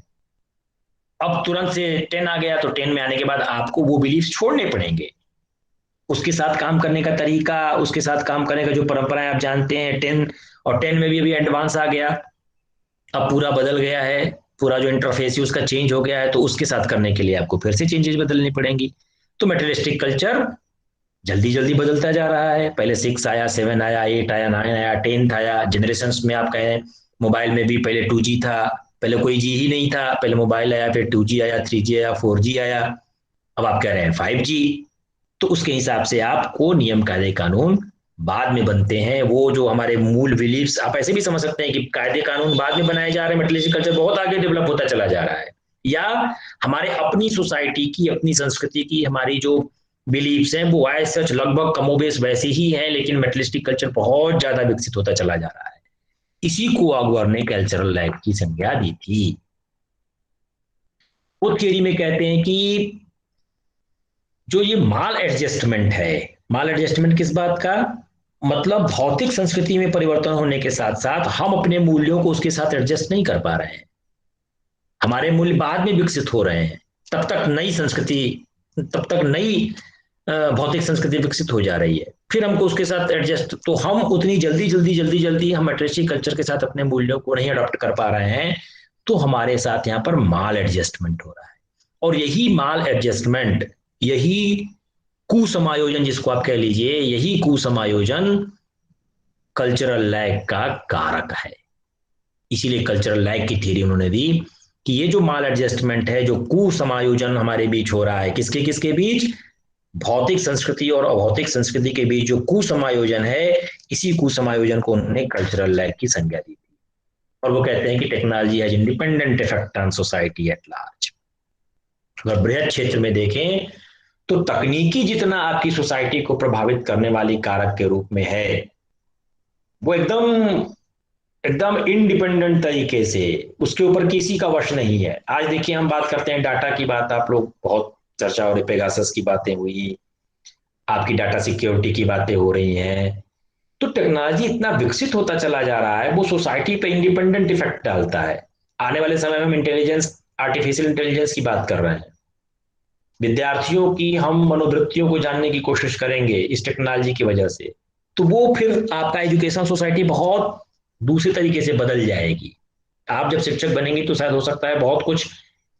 अब तुरंत से 10 आ गया, तो 10 में आने के बाद आपको वो बिलीफ छोड़ने पड़ेंगे। उसके साथ काम करने का तरीका, उसके साथ काम करने का जो परंपराएं आप जानते हैं 10, और 10 में भी अभी एडवांस आ गया, अब पूरा बदल गया है, पूरा जो इंटरफेस है उसका चेंज हो गया है, तो उसके साथ करने के लिए आपको फिर से चेंजेस बदलनी पड़ेंगी। तो मेटेरियलिस्टिक कल्चर जल्दी जल्दी बदलता जा रहा है। पहले 6 आया, 7 आया, 8 आया, 9 आया, 10 आया। जनरेशन्स में आप कहें मोबाइल में भी पहले 2G था, पहले कोई जी ही नहीं था, पहले मोबाइल आया, फिर 2G आया, 3G आया, 4G आया, अब आप कह रहे हैं 5G। तो उसके हिसाब से आपको नियम कायदे कानून बाद में बनते हैं। वो जो हमारे मूल बिलीफ्स, आप ऐसे भी समझ सकते हैं कि कायदे कानून बाद में बनाए जा रहे हैं, मेटेरियलिस्टिक कल्चर बहुत आगे डेवलप होता चला जा रहा है। या हमारे अपनी सोसाइटी की, अपनी संस्कृति की, हमारी जो बिलीफ्स हैं वो आए सच लगभग कमोबेश वैसे ही हैं, लेकिन मेटलिस्टिक कल्चर बहुत ज्यादा विकसित होता चला जा रहा है। इसी को अकबर ने कल्चरल लैग की संज्ञा दी थी। वो थियरी में कहते हैं कि जो ये माल एडजस्टमेंट है, माल एडजस्टमेंट किस बात का मतलब, भौतिक संस्कृति में परिवर्तन होने के साथ साथ हम अपने मूल्यों को उसके साथ एडजस्ट नहीं कर पा रहे हैं। हमारे मूल्य बाद में विकसित हो रहे हैं, तब तक नई संस्कृति, तब तक नई भौतिक संस्कृति विकसित हो जा रही है, फिर हमको उसके साथ एडजस्ट, तो हम उतनी जल्दी हम मेट्रिस्टिक कल्चर के साथ अपने मूल्यों को नहीं अडॉप्ट कर पा रहे हैं। तो हमारे साथ यहाँ पर माल एडजस्टमेंट हो रहा है, और यही माल एडजस्टमेंट, यही कुसमायोजन जिसको आप कह लीजिए, यही कुसमायोजन कल्चरल लैग का कारक है। इसीलिए कल्चरल लैग की थ्योरी उन्होंने दी कि ये जो माल एडजस्टमेंट है, जो कुसमायोजन हमारे बीच हो रहा है, किसके किसके बीच, भौतिक संस्कृति और अभौतिक संस्कृति के बीच जो कुसमायोजन है, इसी कुसमायोजन को उन्होंने कल्चरल लैग की संज्ञा दी थी। और वो कहते हैं कि technology has independent effect on society at large. अगर बृहद क्षेत्र में देखें तो तकनीकी जितना आपकी सोसाइटी को प्रभावित करने वाली कारक के रूप में है, वो एकदम एकदम इंडिपेंडेंट तरीके से उसके ऊपर किसी का वश नहीं है। आज देखिए हम बात करते हैं डाटा की बात, आप लोग बहुत चर्चा हो रही, पेगासस की बातें हुई, आपकी डाटा सिक्योरिटी की बातें हो रही हैं। तो टेक्नोलॉजी इतना विकसित होता चला जा रहा है, वो सोसाइटी पे इंडिपेंडेंट इफेक्ट डालता है। आने वाले समय में हम इंटेलिजेंस, आर्टिफिशियल इंटेलिजेंस की बात कर रहे हैं, विद्यार्थियों की हम मनोवृत्तियों को जानने की कोशिश करेंगे इस टेक्नोलॉजी की वजह से, तो वो फिर आपका एजुकेशन सोसाइटी बहुत दूसरे तरीके से बदल जाएगी। आप जब शिक्षक बनेंगे तो शायद हो सकता है बहुत कुछ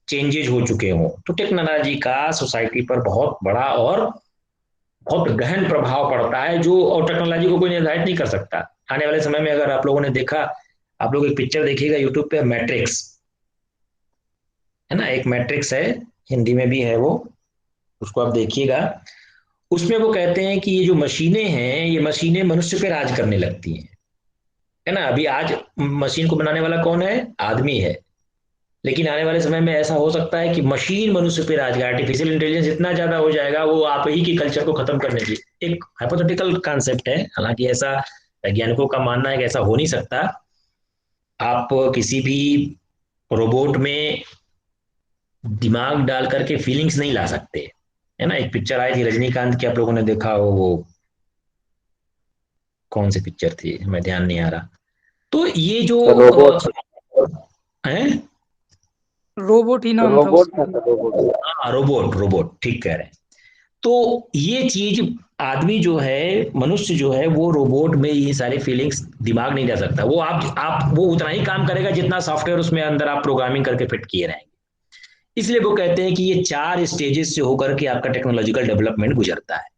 चेंजेज हो चुके हों। तो टेक्नोलॉजी का सोसाइटी पर बहुत बड़ा और बहुत गहन प्रभाव पड़ता है, जो और टेक्नोलॉजी को कोई निर्धारित नहीं कर सकता। आने वाले समय में अगर आप लोगों ने देखा, आप लोग एक पिक्चर देखिएगा यूट्यूब पे, मैट्रिक्स है ना, एक मैट्रिक्स है, हिंदी में भी है वो, उसको आप देखिएगा। उसमें वो कहते हैं कि ये जो मशीनें हैं, ये मशीनें मनुष्य पे राज करने लगती हैं, है ना। अभी आज मशीन को बनाने वाला कौन है, आदमी है, लेकिन आने वाले समय में ऐसा हो सकता है कि मशीन मनुष्य पे राज, आर्टिफिशियल इंटेलिजेंस इतना ज्यादा हो जाएगा, वो आप ही के कल्चर को खत्म करने की, एक हाइपोथेटिकल कॉन्सेप्ट है, हालांकि ऐसा वैज्ञानिकों का मानना है कि ऐसा हो नहीं सकता। आप किसी भी रोबोट में दिमाग डाल करके फीलिंग्स नहीं ला सकते, है ना। एक पिक्चर आई थी रजनीकांत की, आप लोगों ने देखा हो, वो कौन सी पिक्चर थी, मैं ध्यान नहीं आ रहा। तो ये जो रोबोट है, रोबोट ही नाम था रोबोट उसका। था रोबोट। हाँ रोबोट, रोबोट ठीक कह रहे हैं। तो ये चीज, आदमी जो है, मनुष्य जो है, वो रोबोट में ये सारी फीलिंग्स दिमाग नहीं जा सकता। वो आप वो उतना ही काम करेगा जितना सॉफ्टवेयर उसमें अंदर आप प्रोग्रामिंग करके फिट किए रहेंगे। इसलिए वो कहते हैं कि ये 4 स्टेजेस से होकर के आपका टेक्नोलॉजिकल डेवलपमेंट गुजरता है।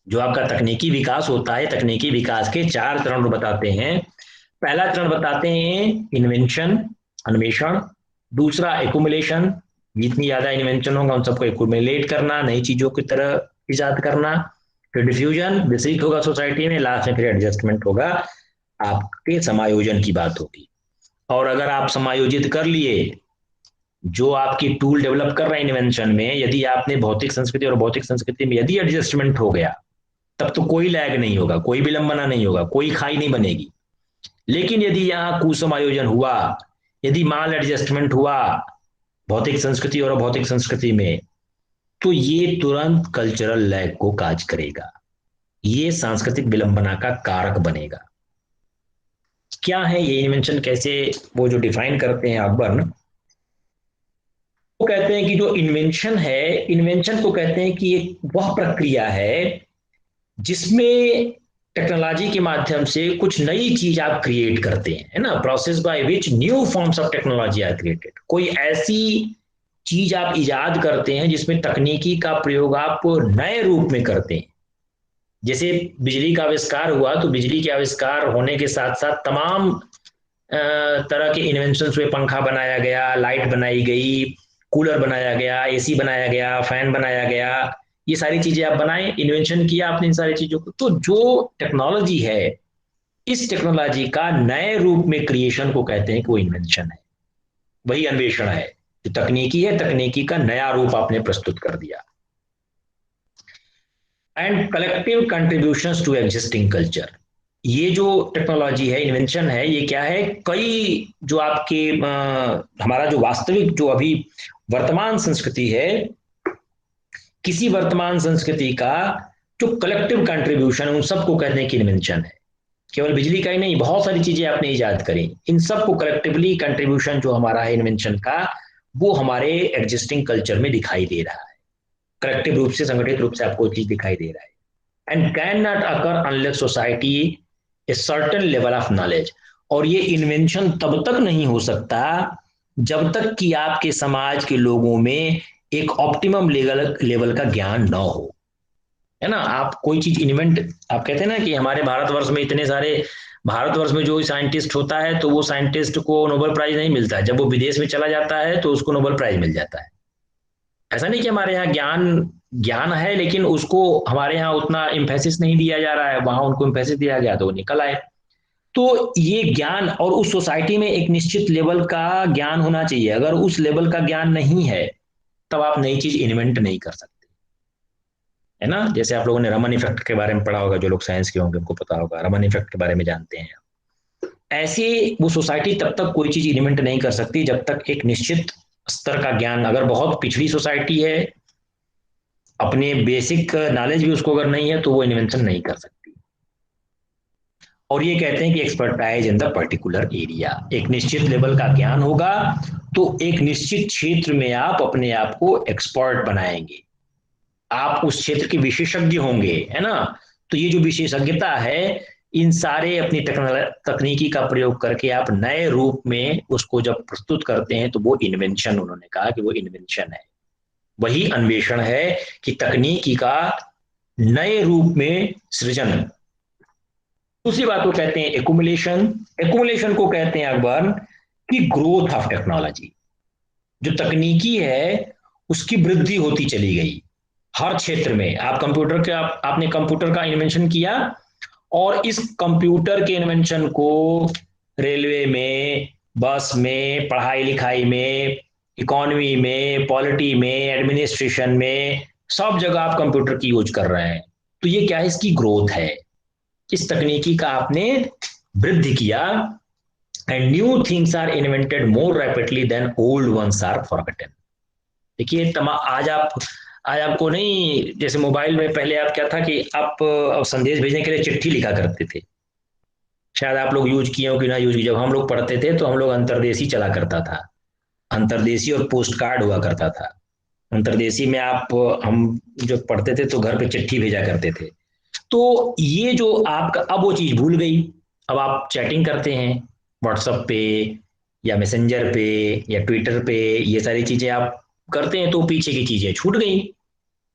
जो आपका तकनीकी विकास होता है, तकनीकी विकास के 4 चरण बताते हैं। पहला चरण बताते हैं इन्वेंशन, अन्वेषण। दूसरा एकुमुलेशन, जितनी ज्यादा इन्वेंशन होगा उन सबको एकुमुलेट करना, नई चीजों की तरह इजाद करना। फिर डिफ्यूजन, विस्तृत होगा सोसाइटी में। लास्ट में फिर एडजस्टमेंट होगा, आपके समायोजन की बात होगी। और अगर आप समायोजित कर लिए, जो आपकी टूल डेवलप कर रहे हैं इन्वेंशन में, यदि आपने भौतिक संस्कृति और भौतिक संस्कृति में यदि एडजस्टमेंट हो गया, तब तो कोई लैग नहीं होगा, कोई विलंबना नहीं होगा, कोई खाई नहीं बनेगी। लेकिन यदि यहाँ कुसमायोजन हुआ, यदि माल एडजस्टमेंट हुआ भौतिक संस्कृति और अभौतिक संस्कृति में, तो ये तुरंत कल्चरल लैग को काज करेगा, ये सांस्कृतिक विलंबना का कारक बनेगा। क्या है ये इन्वेंशन, कैसे वो जो डिफाइन करते हैं अकबर, वो कहते हैं कि जो इन्वेंशन है, इन्वेंशन को कहते हैं कि एक वह प्रक्रिया है जिसमें टेक्नोलॉजी के माध्यम से कुछ नई चीज आप क्रिएट करते हैं, है ना। Process by which new forms of technology are created. कोई ऐसी चीज आप इजाद करते हैं जिसमें तकनीकी का प्रयोग आप नए रूप में करते हैं। जैसे बिजली का आविष्कार हुआ, तो बिजली के आविष्कार होने के साथ साथ तमाम तरह के इन्वेंशन हुए। पंखा बनाया गया, लाइट बनाई गई, कूलर बनाया गया, एसी बनाया गया, फैन बनाया गया। ये सारी चीजें आप बनाए, इन्वेंशन किया आपने इन सारी चीजों को। तो जो टेक्नोलॉजी है, इस टेक्नोलॉजी का नए रूप में क्रिएशन को कहते हैं कि वो इन्वेंशन है, वही अन्वेषण है। जो तकनीकी है, तकनीकी का नया रूप आपने प्रस्तुत कर दिया। And collective contributions to existing culture, ये जो टेक्नोलॉजी है, इन्वेंशन है, ये क्या है, कई जो आपके हमारा जो वास्तविक जो अभी वर्तमान संस्कृति है, किसी वर्तमान संस्कृति का जो कलेक्टिव कंट्रीब्यूशन, उन सबको कहने की इन्वेंशन है। केवल बिजली का ही नहीं, बहुत सारी चीजें आपने इजाद करी, इन सबको कलेक्टिवली कंट्रीब्यूशन जो हमारा है इन्वेंशन का, वो हमारे एग्जिस्टिंग कल्चर में दिखाई दे रहा है। कलेक्टिव रूप से, संगठित रूप से आपको चीज दिखाई दे रहा है। And can not occur unless society a certain level of knowledge, और ये इन्वेंशन तब तक नहीं हो सकता जब तक कि आपके समाज के लोगों में एक ऑप्टिमम लेवल का ज्ञान ना हो, है ना। आप कोई चीज इन्वेंट, आप कहते हैं ना कि हमारे भारतवर्ष में इतने सारे, भारतवर्ष में जो साइंटिस्ट होता है तो वो साइंटिस्ट को नोबेल प्राइज नहीं मिलता है, जब वो विदेश में चला जाता है तो उसको नोबेल प्राइज मिल जाता है। ऐसा नहीं कि हमारे यहाँ ज्ञान ज्ञान है लेकिन उसको हमारे यहाँ उतना इम्फेसिस नहीं दिया जा रहा है, वहां उनको इम्फेसिस दिया गया तो वो निकल आए। तो ये ज्ञान, और उस सोसाइटी में एक निश्चित लेवल का ज्ञान होना चाहिए। अगर उस लेवल का ज्ञान नहीं है तब आप नई चीज इन्वेंट नहीं कर सकते, है ना। जैसे आप लोगों ने रमन इफेक्ट के बारे में पढ़ा होगा, जो लोग साइंस के होंगे उनको पता होगा, रमन इफेक्ट के बारे में जानते हैं। ऐसे वो सोसाइटी तब तक कोई चीज इन्वेंट नहीं कर सकती जब तक एक निश्चित स्तर का ज्ञान, अगर बहुत पिछड़ी सोसाइटी है, अपने बेसिक नॉलेज भी उसको अगर नहीं है, तो वो इन्वेंशन नहीं कर सकती। और ये कहते हैं कि expertise in the particular area, एक निश्चित लेवल का ज्ञान होगा तो एक निश्चित क्षेत्र में आप अपने आप को एक्सपर्ट बनाएंगे, आप उस क्षेत्र के विशेषज्ञ होंगे, है ना। तो ये जो विशेषज्ञता है, इन सारे अपनी तकनीकी का प्रयोग करके आप नए रूप में उसको जब प्रस्तुत करते हैं तो वो इन्वेंशन, उन्होंने कहा कि वो इन्वेंशन है, वही अन्वेषण है कि तकनीकी का नए रूप में सृजन। दूसरी बात को कहते हैं एकुमुलेशन। एकुमुलेशन को कहते हैं अकबर कि ग्रोथ ऑफ टेक्नोलॉजी, जो तकनीकी है उसकी वृद्धि होती चली गई हर क्षेत्र में। आप कंप्यूटर के आपने कंप्यूटर का इन्वेंशन किया, और इस कंप्यूटर के इन्वेंशन को रेलवे में, बस में, पढ़ाई लिखाई में, इकोनॉमी में, पॉलिटी में, एडमिनिस्ट्रेशन में, सब जगह आप कंप्यूटर की यूज कर रहे हैं। तो ये क्या है, इसकी ग्रोथ है, इस तकनीकी का आपने वृद्धि किया। And new things are invented more rapidly than old ones are forgotten. देखिए आज आपको नहीं, जैसे मोबाइल में पहले आप क्या था कि आप संदेश भेजने के लिए चिट्ठी लिखा करते थे, शायद आप लोग यूज किए हो कि ना यूज किए। जब हम लोग पढ़ते थे तो हम लोग अंतर्देशी चला करता था, अंतर्देशी और पोस्ट कार्ड हुआ करता था। अंतर्देशी में आप, हम जब पढ़ते थे तो घर पे चिट्ठी भेजा करते थे। तो ये जो आपका, अब वो चीज भूल गई। अब आप चैटिंग करते हैं व्हाट्सएप पे या मैसेंजर पे या ट्विटर पे, ये सारी चीजें आप करते हैं, तो पीछे की चीजें छूट गई,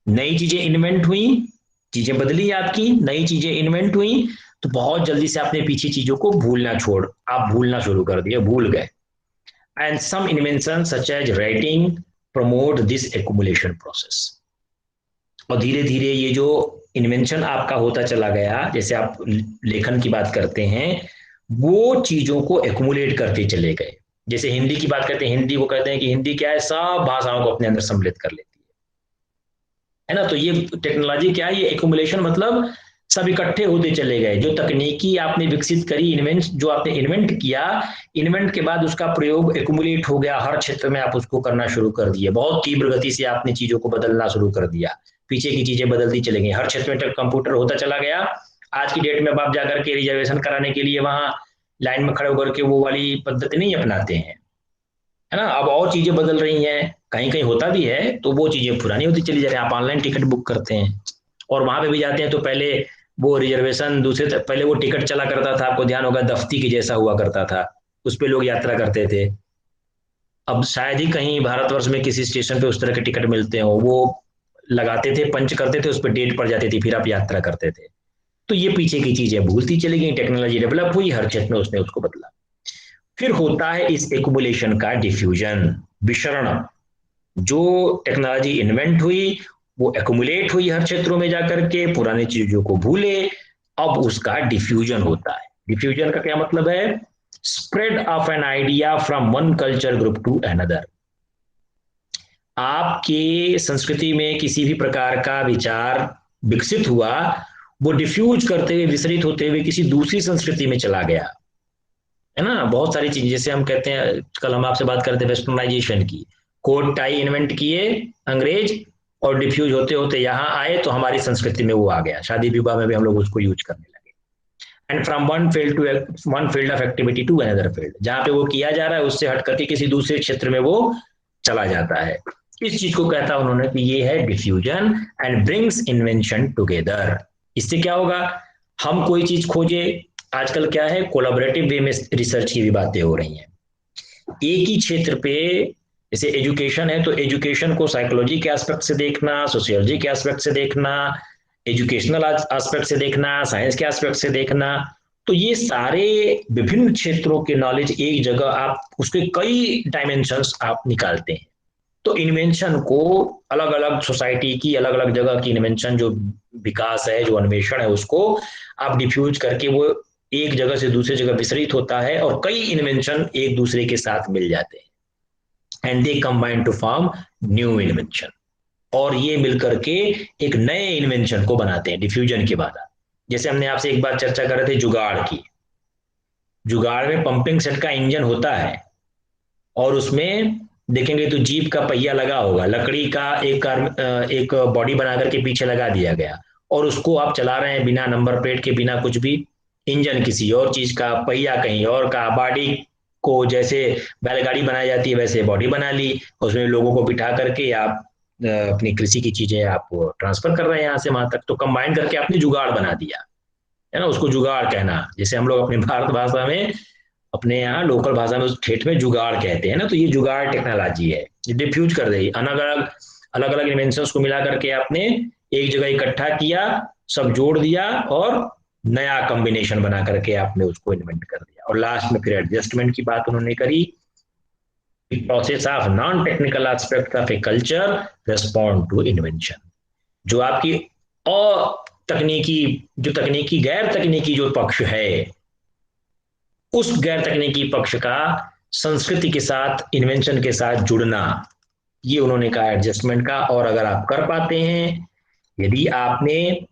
नई चीजें इन्वेंट हुई, चीजें बदली आपकी, नई चीजें इन्वेंट हुई, तो बहुत जल्दी से आपने पीछे चीजों को आप भूलना शुरू कर दिया, भूल गए। And some invention such as writing promote this accumulation process. और धीरे धीरे ये जो इन्वेंशन आपका होता चला गया, जैसे आप लेखन की बात करते हैं, वो चीजों को एक्युमुलेट करते चले गए। जैसे हिंदी की बात करते हैं, हिंदी को कहते हैं कि हिंदी क्या है, सब भाषाओं को अपने अंदर सम्मिलित कर लेती है ना। तो ये टेक्नोलॉजी क्या है, ये एक्युमुलेशन, मतलब सब इकट्ठे होते चले गए। जो तकनीकी आपने विकसित करी, जो आपने इन्वेंट किया, इन्वेंट के बाद उसका प्रयोग एक्युमुलेट हो गया, हर क्षेत्र में आप उसको करना शुरू कर दिए, बहुत तीव्र गति से आपने चीजों को बदलना शुरू कर दिया, पीछे की चीजें बदलती चली गई, हर क्षेत्र में कंप्यूटर होता चला गया। आज की डेट में आप जाकर के रिजर्वेशन कराने के लिए वहां लाइन में खड़े होकर के वो वाली पद्धति नहीं अपनाते हैं, है ना। अब और चीजें बदल रही हैं, कहीं कहीं होता भी है, तो वो चीजें पुरानी होती चली जा रही है। आप ऑनलाइन टिकट बुक करते हैं और वहां पे भी जाते हैं तो पहले वो रिजर्वेशन, पहले वो टिकट चला करता था, आपको ध्यान होगा, दफ्ती की जैसा हुआ करता था, उस पर लोग यात्रा करते थे। अब शायद ही कहीं भारतवर्ष में किसी स्टेशन पे उस तरह के टिकट मिलते हो, वो लगाते थे, पंच करते थे, उस पर डेट पड़ जाती थी, फिर आप यात्रा करते थे। तो ये पीछे की चीजें भूलती चली गई, टेक्नोलॉजी डेवलप हुई, हर क्षेत्र में उसने उसको बदला। फिर होता है इस एक्युमुलेशन का डिफ्यूजन, विशरण। जो टेक्नोलॉजी इन्वेंट हुई वो एक्युमुलेट हुई हर क्षेत्रों में जाकर के, पुरानी चीजों को भूले, अब उसका डिफ्यूजन होता है। डिफ्यूजन का क्या मतलब है? Spread of an idea from one culture group to another. आपके संस्कृति में किसी भी प्रकार का विचार विकसित हुआ, वो डिफ्यूज करते हुए, विसरित होते हुए किसी दूसरी संस्कृति में चला गया, है ना। बहुत सारी चीजें, जैसे हम कहते हैं, कल हम आपसे बात करते हैं वेस्टर्नाइजेशन की, कोट टाई इन्वेंट किए अंग्रेज, और डिफ्यूज होते होते यहाँ आए तो हमारी संस्कृति में वो आ गया, शादी विवाह में भी हम लोग उसको यूज करने लगे। And from one field of activity to another field, जहां पे वो किया जा रहा है उससे हट करके किसी दूसरे क्षेत्र में वो चला जाता है। इस चीज को कहता है उन्होंने कि ये है diffusion and brings invention together. इससे क्या होगा? हम कोई चीज खोजे, आजकल क्या है, कोलैबोरेटिव वे में रिसर्च की भी बातें हो रही हैं। एक ही क्षेत्र पे, जैसे एजुकेशन है तो एजुकेशन को साइकोलॉजी के एस्पेक्ट से देखना, सोशियोलॉजी के एस्पेक्ट से देखना, एजुकेशनल एस्पेक्ट से देखना, साइंस के एस्पेक्ट से देखना, तो ये सारे विभिन्न क्षेत्रों के नॉलेज एक जगह, आप उसके कई डायमेंशंस आप निकालते हैं। तो इन्वेंशन को अलग अलग सोसाइटी की, अलग अलग जगह की इन्वेंशन, जो विकास है, जो अन्वेषण है, उसको आप डिफ्यूज करके वो एक जगह से दूसरी जगह विस्तृत होता है, और कई इन्वेंशन एक दूसरे के साथ मिल जाते हैं, and they combine to form new invention. और ये मिलकर के एक नए इन्वेंशन को बनाते हैं डिफ्यूजन के बाद। जैसे हमने आपसे एक बार चर्चा कर रहे थे जुगाड़ की। जुगाड़ में पंपिंग सेट का इंजन होता है, और उसमें देखेंगे तो जीप का पहिया लगा होगा, लकड़ी का एक बॉडी बना करके पीछे लगा दिया गया, और उसको आप चला रहे हैं बिना नंबर प्लेट के, बिना कुछ भी। इंजन किसी और चीज का, पहिया कहीं और का, बॉडी को जैसे बैलगाड़ी बनाई जाती है वैसे बॉडी बना ली, उसमें लोगों को बिठा करके आप अपनी कृषि की चीजें आप ट्रांसफर कर रहे हैं यहाँ से वहां तक, तो कंबाइन करके आपने जुगाड़ बना दिया, है ना। उसको जुगाड़ कहना, जैसे हम लोग अपनी भारत भाषा में, अपने यहाँ लोकल भाषा में उस ठेठ में जुगाड़ कहते हैं ना, तो ये जुगाड़ टेक्नोलॉजी है। ये डिफ्यूज कर दी, अलग अलग इन्वेंशन को मिला करके आपने एक जगह इकट्ठा किया, सब जोड़ दिया, और नया कॉम्बिनेशन बना करके आपने उसको इन्वेंट कर दिया। और लास्ट में फिर एडजस्टमेंट की बात उन्होंने करी, process of non technical aspect of a culture respond to invention. जो आपकी तकनीकी, जो तकनीकी गैर तकनीकी जो पक्ष है, उस गैर तकनीकी पक्ष का संस्कृति के साथ, इन्वेंशन के साथ जुड़ना, ये उन्होंने कहा एडजस्टमेंट का। और अगर आप कर पाते हैं, यदि आपने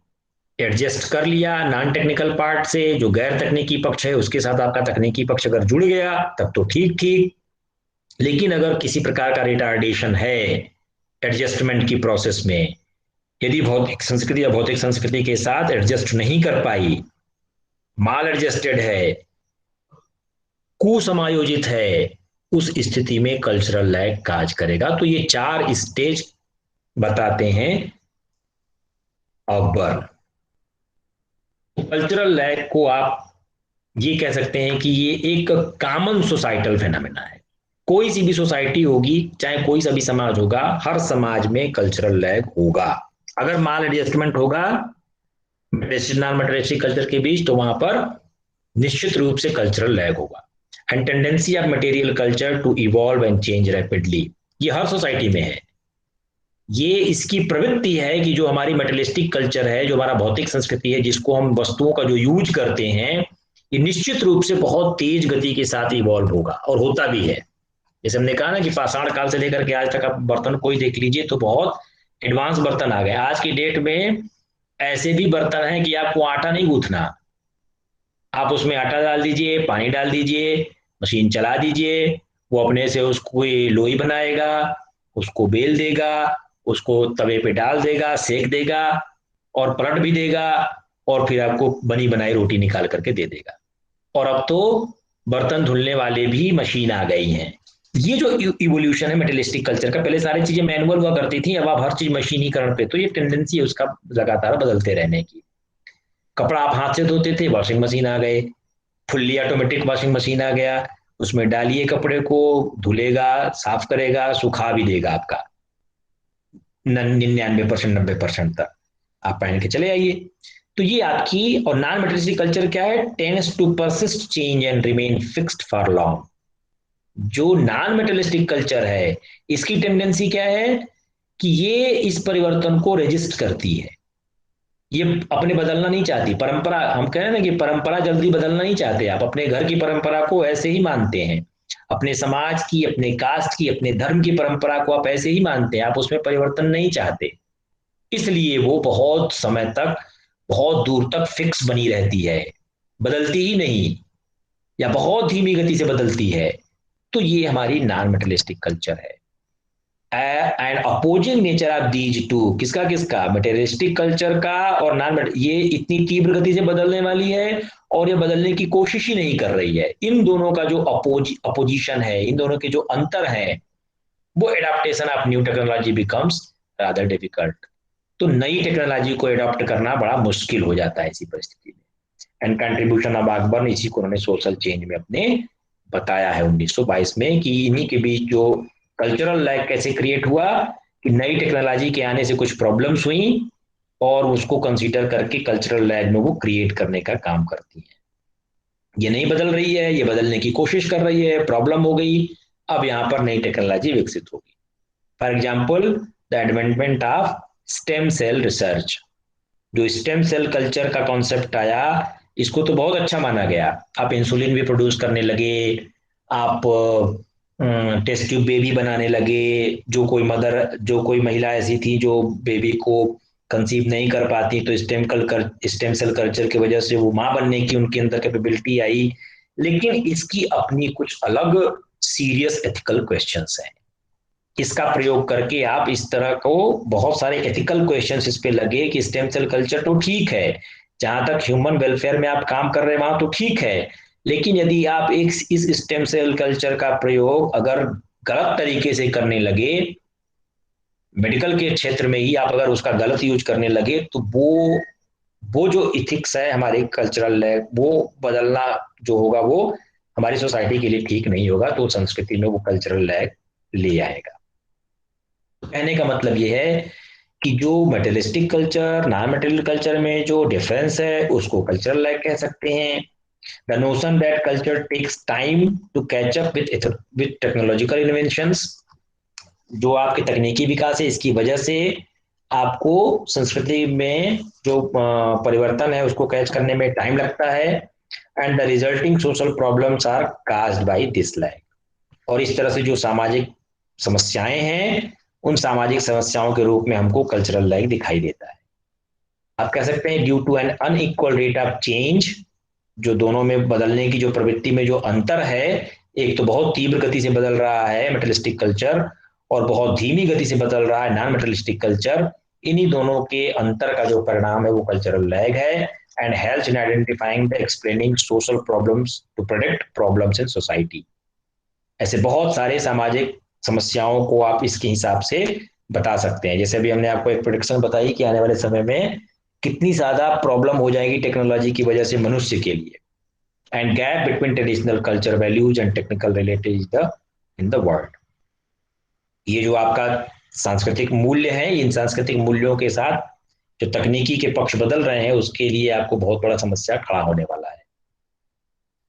एडजस्ट कर लिया नॉन टेक्निकल पार्ट से, जो गैर तकनीकी पक्ष है उसके साथ आपका तकनीकी पक्ष अगर जुड़ गया, तब तो ठीक ठीक। लेकिन अगर किसी प्रकार का रिटार्डेशन है एडजस्टमेंट की प्रोसेस में, यदि भौतिक संस्कृति या भौतिक संस्कृति के साथ एडजस्ट नहीं कर पाई, माल एडजस्टेड है, कुसमायोजित है, उस स्थिति में कल्चरल लैग काज करेगा। तो ये 4 स्टेज बताते हैं अकबर। कल्चरल लैग को आप ये कह सकते हैं कि ये एक कॉमन सोसाइटल फेनोमेना है। कोई सी भी सोसाइटी होगी, चाहे कोई सा भी समाज होगा, हर समाज में कल्चरल लैग होगा। अगर माल एडजस्टमेंट होगा मटेरियलिस्टिक नॉन मटेरियलिस्टिक कल्चर के बीच, तो वहां पर निश्चित रूप से कल्चरल लैग होगा। And tendency of material culture to evolve and change rapidly, ये हर सोसाइटी में है। ये इसकी प्रवृत्ति है कि जो हमारी मटेरियलिस्टिक कल्चर है, जो हमारा भौतिक संस्कृति है, जिसको हम वस्तुओं का जो यूज करते हैं, ये निश्चित रूप से बहुत तेज गति के साथ इवॉल्व होगा, और होता भी है। जैसे हमने कहा ना कि पाषाण काल से लेकर के आज तक आप बर्तन कोई देख लीजिए तो बहुत एडवांस बर्तन आ गए। आज की डेट में ऐसे भी बर्तन हैं कि आपको आटा नहीं गूंथना, आप उसमें आटा डाल दीजिए, पानी डाल दीजिए, मशीन चला दीजिए, वो अपने से उसको लोई बनाएगा, उसको बेल देगा, उसको तवे पे डाल देगा, सेक देगा, और पलट भी देगा, और फिर आपको बनी बनाई रोटी निकाल करके दे देगा। और अब तो बर्तन धुलने वाले भी मशीन आ गई हैं। ये जो इवोल्यूशन है मटेरियलिस्टिक कल्चर का, पहले सारी चीजें मैनुअल हुआ करती थी, अब आप हर चीज मशीनीकरण पे, तो ये टेंडेंसी है उसका लगातार बदलते रहने की। कपड़ा आप हाथ से धोते थे, वॉशिंग मशीन आ गए, फुल्ली ऑटोमेटिक वॉशिंग मशीन आ गया, उसमें डालिए कपड़े को, धुलेगा, साफ करेगा, सुखा भी देगा आपका 99%, 90% तक आप पहन के चले आइए। तो ये आपकी, और नॉन मेटेरियलिस्टिक कल्चर क्या है, tends to persist change and remain fixed for long. जो नॉन मेटेरियलिस्टिक कल्चर है, इसकी टेंडेंसी क्या है कि ये इस परिवर्तन को रेजिस्ट करती है, ये अपने बदलना नहीं चाहती। परंपरा, हम कह रहे हैं ना कि परंपरा जल्दी बदलना नहीं चाहते, आप अपने घर की परंपरा को ऐसे ही मानते हैं, अपने समाज की, अपने कास्ट की, अपने धर्म की परंपरा को आप ऐसे ही मानते हैं, आप उसमें परिवर्तन नहीं चाहते। इसलिए वो बहुत समय तक, बहुत दूर तक फिक्स बनी रहती है, बदलती ही नहीं, या बहुत धीमी गति से बदलती है। तो ये हमारी नॉन मेटेरियलिस्टिक कल्चर है। And opposing nature of these two, किसका किसका, मटेरियलिस्टिक कल्चर का और नॉन, ये इतनी तीव्र गति से बदलने वाली है और ये बदलने की कोशिश ही नहीं कर रही है। इन दोनों का जो अपोजिशन है, इन दोनों के जो अंतर है, वो adaptation of new technology becomes rather difficult. तो नई टेक्नोलॉजी को एडॉप्ट करना बड़ा मुश्किल हो जाता है ऐसी परिस्थिति में। एंड कंट्रीब्यूशन ऑफ अकबर, इसी को उन्होंने सोशल चेंज में अपने बताया है 1922 में, कि इन्हीं के बीच जो कल्चरल लैग कैसे क्रिएट हुआ, कि नई टेक्नोलॉजी के आने से कुछ प्रॉब्लम्स हुई और उसको कंसीडर करके कल्चरल लैग में वो क्रिएट करने का काम करती है। ये नहीं बदल रही है, ये बदलने की कोशिश कर रही है, प्रॉब्लम हो गई, अब यहाँ पर नई टेक्नोलॉजी विकसित होगी। For example, the advancement of stem cell research, जो स्टेम सेल कल्चर का कॉन्सेप्ट आया, इसको तो बहुत अच्छा माना गया। आप इंसुलिन भी प्रोड्यूस करने लगे, आप टेस्ट ट्यूब बेबी बनाने लगे, जो कोई महिला ऐसी थी जो बेबी को कंसीव नहीं कर पाती, तो स्टेम सेल कल्चर की वजह से वो माँ बनने की उनके अंदर कैपेबिलिटी आई। लेकिन इसकी अपनी कुछ अलग सीरियस एथिकल क्वेश्चंस हैं। इसका प्रयोग करके आप इस तरह को, बहुत सारे एथिकल क्वेश्चंस इस पे लगे कि स्टेम सेल कल्चर तो ठीक है, जहां तक ह्यूमन वेलफेयर में आप काम कर रहे हैं वहां तो ठीक है, लेकिन यदि आप एक इस स्टेम सेल कल्चर का प्रयोग अगर गलत तरीके से करने लगे, मेडिकल के क्षेत्र में ही आप अगर उसका गलत यूज करने लगे, तो वो जो इथिक्स है हमारे कल्चरल है, वो बदलना जो होगा वो हमारी सोसाइटी के लिए ठीक नहीं होगा, तो संस्कृति में वो कल्चरल लैग ले आएगा। कहने का मतलब ये है कि जो materialistic culture, non material culture में जो डिफरेंस है उसको कल्चरल लैग कह सकते हैं। The notion that culture takes time to catch up with technological inventions, जो आपके तकनीकी विकास है इसकी वजह से आपको संस्कृति में जो परिवर्तन है उसको कैच करने में टाइम लगता है। And the resulting social problems are caused by this lag, और इस तरह से जो सामाजिक समस्याएं हैं, उन सामाजिक समस्याओं के रूप में हमको कल्चरल लैग दिखाई देता है। आप कह सकते हैं due to an unequal rate of change, जो दोनों में बदलने की जो प्रवृत्ति में जो अंतर है, एक तो बहुत तीव्र गति से बदल रहा है मेटलिस्टिक कल्चर, और बहुत धीमी गति से बदल रहा है नॉन मेटलिस्टिक कल्चर। इन्हीं दोनों के अंतर का जो परिणाम है वो कल्चरल लैग है। And help in identifying the explaining social problems to predict problems in society. ऐसे बहुत सारे सामाजिक समस्याओं को आप इसके हिसाब से बता सकते हैं। जैसे अभी हमने आपको एक प्रेडिक्शन बताई कि आने वाले समय में कितनी ज्यादा प्रॉब्लम हो जाएगी टेक्नोलॉजी की वजह से मनुष्य के लिए। And gap between traditional culture values and technical relative in the world, ये जो आपका सांस्कृतिक मूल्य है, इन सांस्कृतिक मूल्यों के साथ जो तकनीकी के पक्ष बदल रहे हैं, उसके लिए आपको बहुत बड़ा समस्या खड़ा होने वाला है।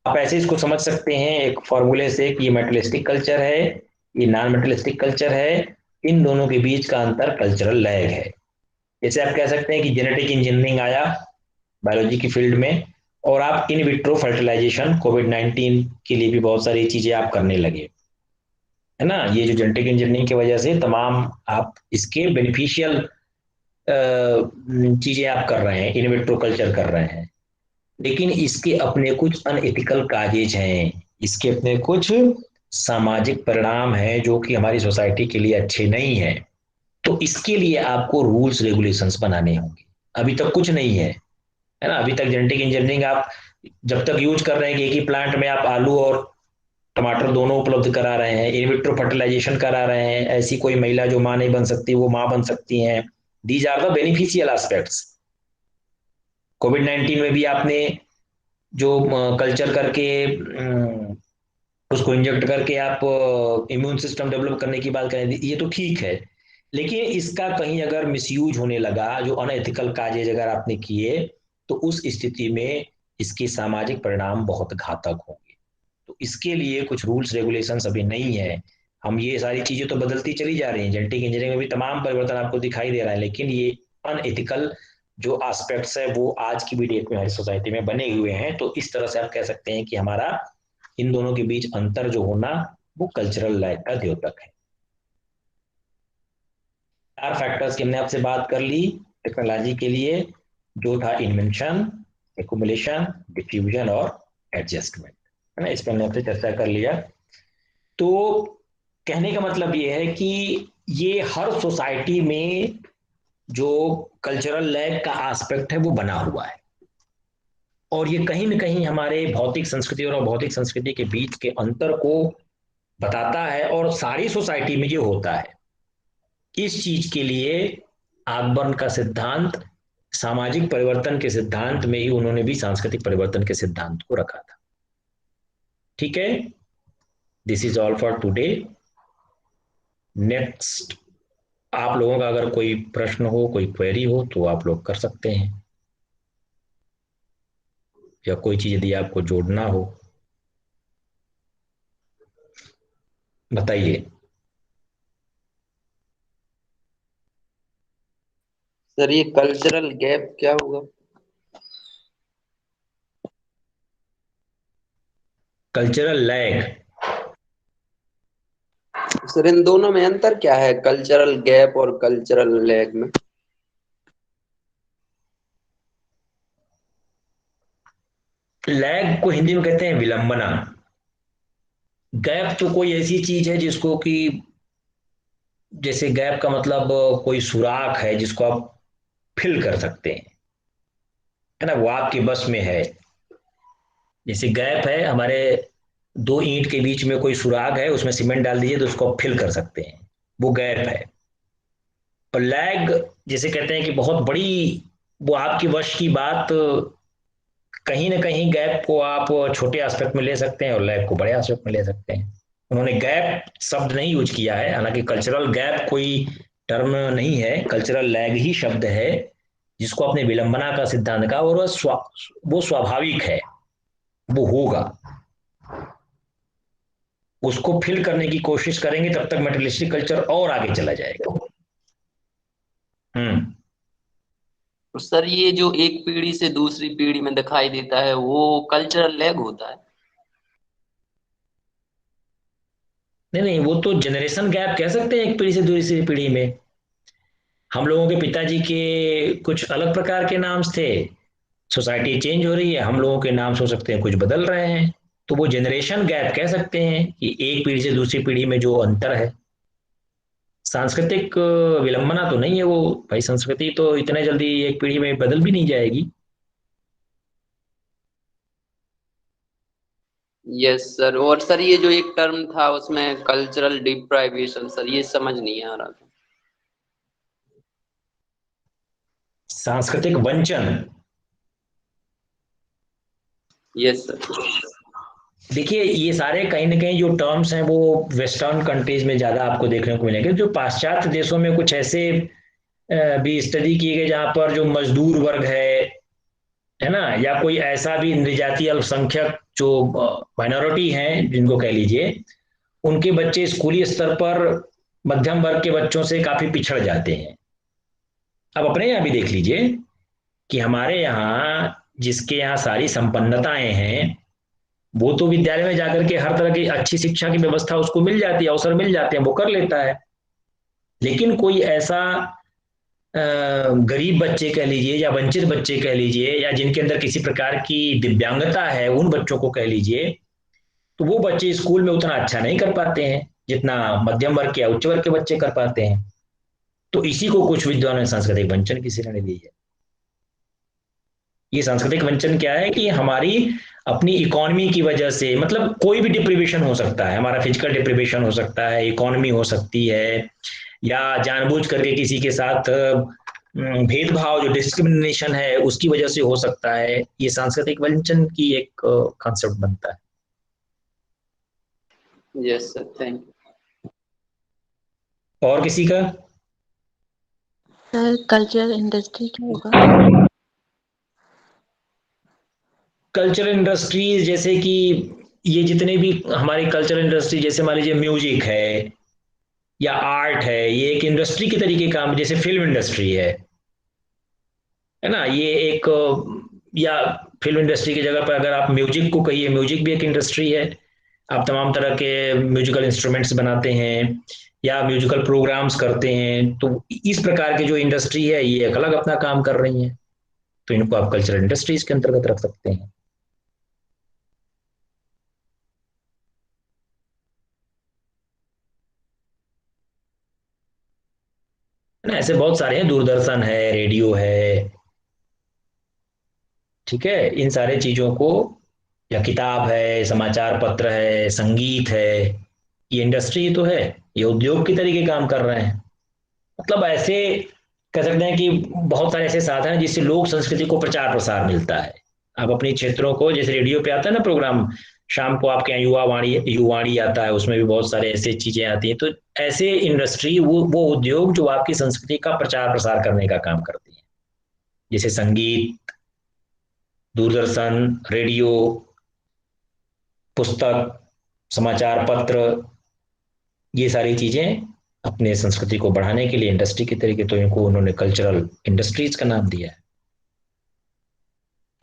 आप ऐसे इसको समझ सकते हैं एक फॉर्मूले से कि ये मेटलिस्टिक कल्चर है, ये नॉन मेटलिस्टिक कल्चर है, इन दोनों के बीच का अंतर कल्चरल लैग है। जैसे आप कह सकते हैं कि जेनेटिक इंजीनियरिंग आया बायोलॉजी की फील्ड में, और आप इन विट्रो फर्टिलाइजेशन कोविड-19 के लिए भी बहुत सारी चीजें आप करने लगे, है ना। ये जो जेनेटिक इंजीनियरिंग की वजह से तमाम आप इसके बेनिफिशियल चीजें आप कर रहे हैं, इन विट्रो कल्चर कर रहे हैं, लेकिन इसके अपने कुछ अनएथिकल काजेज हैं, इसके अपने कुछ सामाजिक परिणाम हैं जो कि हमारी सोसाइटी के लिए अच्छे नहीं हैं। तो इसके लिए आपको रूल्स रेगुलेशंस बनाने होंगे। अभी तक कुछ नहीं है ना। अभी तक जेनेटिक इंजीनियरिंग आप जब तक यूज कर रहे हैं कि एक ही प्लांट में आप आलू और टमाटर दोनों उपलब्ध करा रहे हैं, इन विट्रो फर्टिलाइजेशन करा रहे हैं, ऐसी कोई महिला जो माँ नहीं बन सकती वो माँ बन सकती हैं, these are the beneficial aspects. कोविड-19 में भी आपने जो कल्चर करके उसको इंजेक्ट करके आप इम्यून सिस्टम डेवलप करने की बात करें, ये तो ठीक है। लेकिन इसका कहीं अगर मिसयूज होने लगा, जो अनएथिकल काजेज अगर आपने किए, तो उस स्थिति में इसके सामाजिक परिणाम बहुत घातक होंगे। तो इसके लिए कुछ रूल्स रेगुलेशंस अभी नहीं है। हम ये सारी चीजें तो बदलती चली जा रही हैं, जेनेटिक इंजीनियरिंग में भी तमाम परिवर्तन आपको दिखाई दे रहा है, लेकिन ये अनएथिकल जो एस्पेक्ट्स है वो आज की भी डेट में हमारी सोसाइटी में बने हुए हैं। तो इस तरह से आप कह सकते हैं कि हमारा इन दोनों के बीच अंतर जो होना, वो कल्चरल लैग का द्योतक है। 4 फैक्टर्स की हमने आपसे बात कर ली टेक्नोलॉजी के लिए, जो था इन्वेंशन, एकुमुलेशन, डिफ्यूजन और एडजस्टमेंट, है ना। इस पर हमने आपसे चर्चा कर लिया। तो कहने का मतलब ये है कि ये हर सोसाइटी में जो कल्चरल लैग का एस्पेक्ट है वो बना हुआ है, और ये कहीं ना कहीं हमारे भौतिक संस्कृति और अभौतिक संस्कृति के बीच के अंतर को बताता है। और सारी सोसाइटी में ये होता है। इस चीज के लिए आकबर्न का सिद्धांत, सामाजिक परिवर्तन के सिद्धांत में ही उन्होंने भी सांस्कृतिक परिवर्तन के सिद्धांत को रखा था। ठीक है, this is all for today. Next, आप लोगों का अगर कोई प्रश्न हो, कोई क्वेरी हो, तो आप लोग कर सकते हैं, या कोई चीज यदि आपको जोड़ना हो बताइए। सर ये कल्चरल गैप क्या होगा? कल्चरल लैग, सर इन दोनों में अंतर क्या है, कल्चरल गैप और कल्चरल लैग में? लैग को हिंदी में कहते हैं विलंबना। गैप तो कोई ऐसी चीज है जिसको कि, जैसे गैप का मतलब कोई सुराख है जिसको आप फिल कर सकते हैं, है ना, वो आपके बस में है। जैसे गैप है हमारे दो ईंट के बीच में कोई सुराग है, उसमें सीमेंट डाल दीजिए तो उसको आप फिल कर सकते हैं, वो गैप है। और लैग जैसे कहते हैं कि बहुत बड़ी, वो आपकी वश की बात, कहीं ना कहीं गैप को आप छोटे एस्पेक्ट में ले सकते हैं और लैग को बड़े एस्पेक्ट में ले सकते हैं। उन्होंने गैप शब्द नहीं यूज किया है, हालांकि कल्चरल गैप कोई टर्म नहीं है, कल्चरल लैग ही शब्द है, जिसको अपने विलंबना का सिद्धांत का, और वो स्वाभाविक है, वो होगा। उसको फिल करने की कोशिश करेंगे तब तक मेटेरियलिस्टिक कल्चर और आगे चला जाएगा। हम्म। तो सर ये जो एक पीढ़ी से दूसरी पीढ़ी में दिखाई देता है वो कल्चरल लैग होता है? नहीं नहीं, वो तो जनरेशन गैप कह सकते हैं एक पीढ़ी से दूसरी पीढ़ी में। हम लोगों के पिताजी के कुछ अलग प्रकार के नाम्स थे, सोसाइटी चेंज हो रही है, हम लोगों के नाम्स हो सकते हैं कुछ बदल रहे हैं, तो वो जनरेशन गैप कह सकते हैं कि एक पीढ़ी से दूसरी पीढ़ी में जो अंतर है। सांस्कृतिक विलंबना तो नहीं है वो, भाई संस्कृति तो इतने जल्दी एक पीढ़ी में बदल भी नहीं जाएगी। Yes sir. और सर ये जो एक टर्म था उसमें कल्चरल डिप्राइवेशन, सर ये समझ नहीं आ रहा था। सांस्कृतिक वंचन, यस सर। देखिए ये सारे कहीं ना कहीं जो टर्म्स हैं वो वेस्टर्न कंट्रीज में ज्यादा आपको देखने को मिलेंगे। जो पाश्चात्य देशों में कुछ ऐसे भी स्टडी किए गए जहां पर जो मजदूर वर्ग है ना, या कोई ऐसा भी नृजातीय अल्पसंख्यक जो माइनॉरिटी हैं जिनको कह लीजिए, उनके बच्चे स्कूली स्तर पर मध्यम वर्ग के बच्चों से काफी पिछड़ जाते हैं। अब अपने यहाँ भी देख लीजिए कि हमारे यहाँ जिसके यहाँ सारी संपन्नताएं हैं, वो तो विद्यालय में जाकर के हर तरह की अच्छी शिक्षा की व्यवस्था उसको मिल जाती है, अवसर मिल जाते हैं, वो कर लेता है। लेकिन कोई ऐसा गरीब बच्चे कह लीजिए या वंचित बच्चे कह लीजिए या जिनके अंदर किसी प्रकार की दिव्यांगता है, उन बच्चों को कह लीजिए, तो वो बच्चे स्कूल में उतना अच्छा नहीं कर पाते हैं जितना मध्यम वर्ग के या उच्च वर्ग के बच्चे कर पाते हैं। तो इसी को कुछ विद्वानों ने सांस्कृतिक वंचन की श्रेणी दी है। ये सांस्कृतिक वंचन क्या है कि हमारी अपनी इकोनॉमी की वजह से, मतलब कोई भी डिप्रीवेशन हो सकता है, हमारा फिजिकल डिप्रीवेशन हो सकता है, इकोनॉमी हो सकती है, या जानबूझ करके किसी के साथ भेदभाव, जो डिस्क्रिमिनेशन है उसकी वजह से हो सकता है। ये सांस्कृतिक वंचन की एक कॉन्सेप्ट बनता है। Yes sir, thank you. और किसी का? सर कल्चरल इंडस्ट्री क्या होगा? कल्चरल इंडस्ट्रीज जैसे कि ये जितने भी हमारे कल्चरल इंडस्ट्री, जैसे मान लीजिए म्यूजिक है या आर्ट है, ये एक इंडस्ट्री के तरीके काम, जैसे फिल्म इंडस्ट्री है ना, ये एक या फिल्म इंडस्ट्री की जगह पर अगर आप म्यूजिक को कहिए, म्यूजिक भी एक इंडस्ट्री है। आप तमाम तरह के म्यूजिकल इंस्ट्रूमेंट्स बनाते हैं या म्यूजिकल प्रोग्राम्स करते हैं, तो इस प्रकार की जो इंडस्ट्री है ये एक अलग अपना काम कर रही है, तो इनको आप कल्चरल इंडस्ट्रीज के अंतर्गत रख सकते हैं। है ना, ऐसे बहुत सारे हैं, दूरदर्शन है, रेडियो है, ठीक है, इन सारे चीजों को, या किताब है, समाचार पत्र है, संगीत है, ये इंडस्ट्री तो है, ये उद्योग की तरीके काम कर रहे हैं। मतलब ऐसे कह सकते हैं कि बहुत सारे ऐसे साधन हैं जिससे लोक संस्कृति को प्रचार प्रसार मिलता है। आप अपने क्षेत्रों को, जैसे रेडियो पे आता है ना प्रोग्राम, शाम को आपके यहाँ युवाणी आता है, उसमें भी बहुत सारे ऐसे चीजें आती हैं, तो ऐसे इंडस्ट्री, वो उद्योग जो आपकी संस्कृति का प्रचार प्रसार करने का काम करती है, जैसे संगीत, दूरदर्शन, रेडियो, पुस्तक, समाचार पत्र, ये सारी चीजें अपने संस्कृति को बढ़ाने के लिए इंडस्ट्री के तरीके, तो इनको उन्होंने कल्चरल इंडस्ट्रीज का नाम दिया है।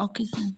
Okay sir.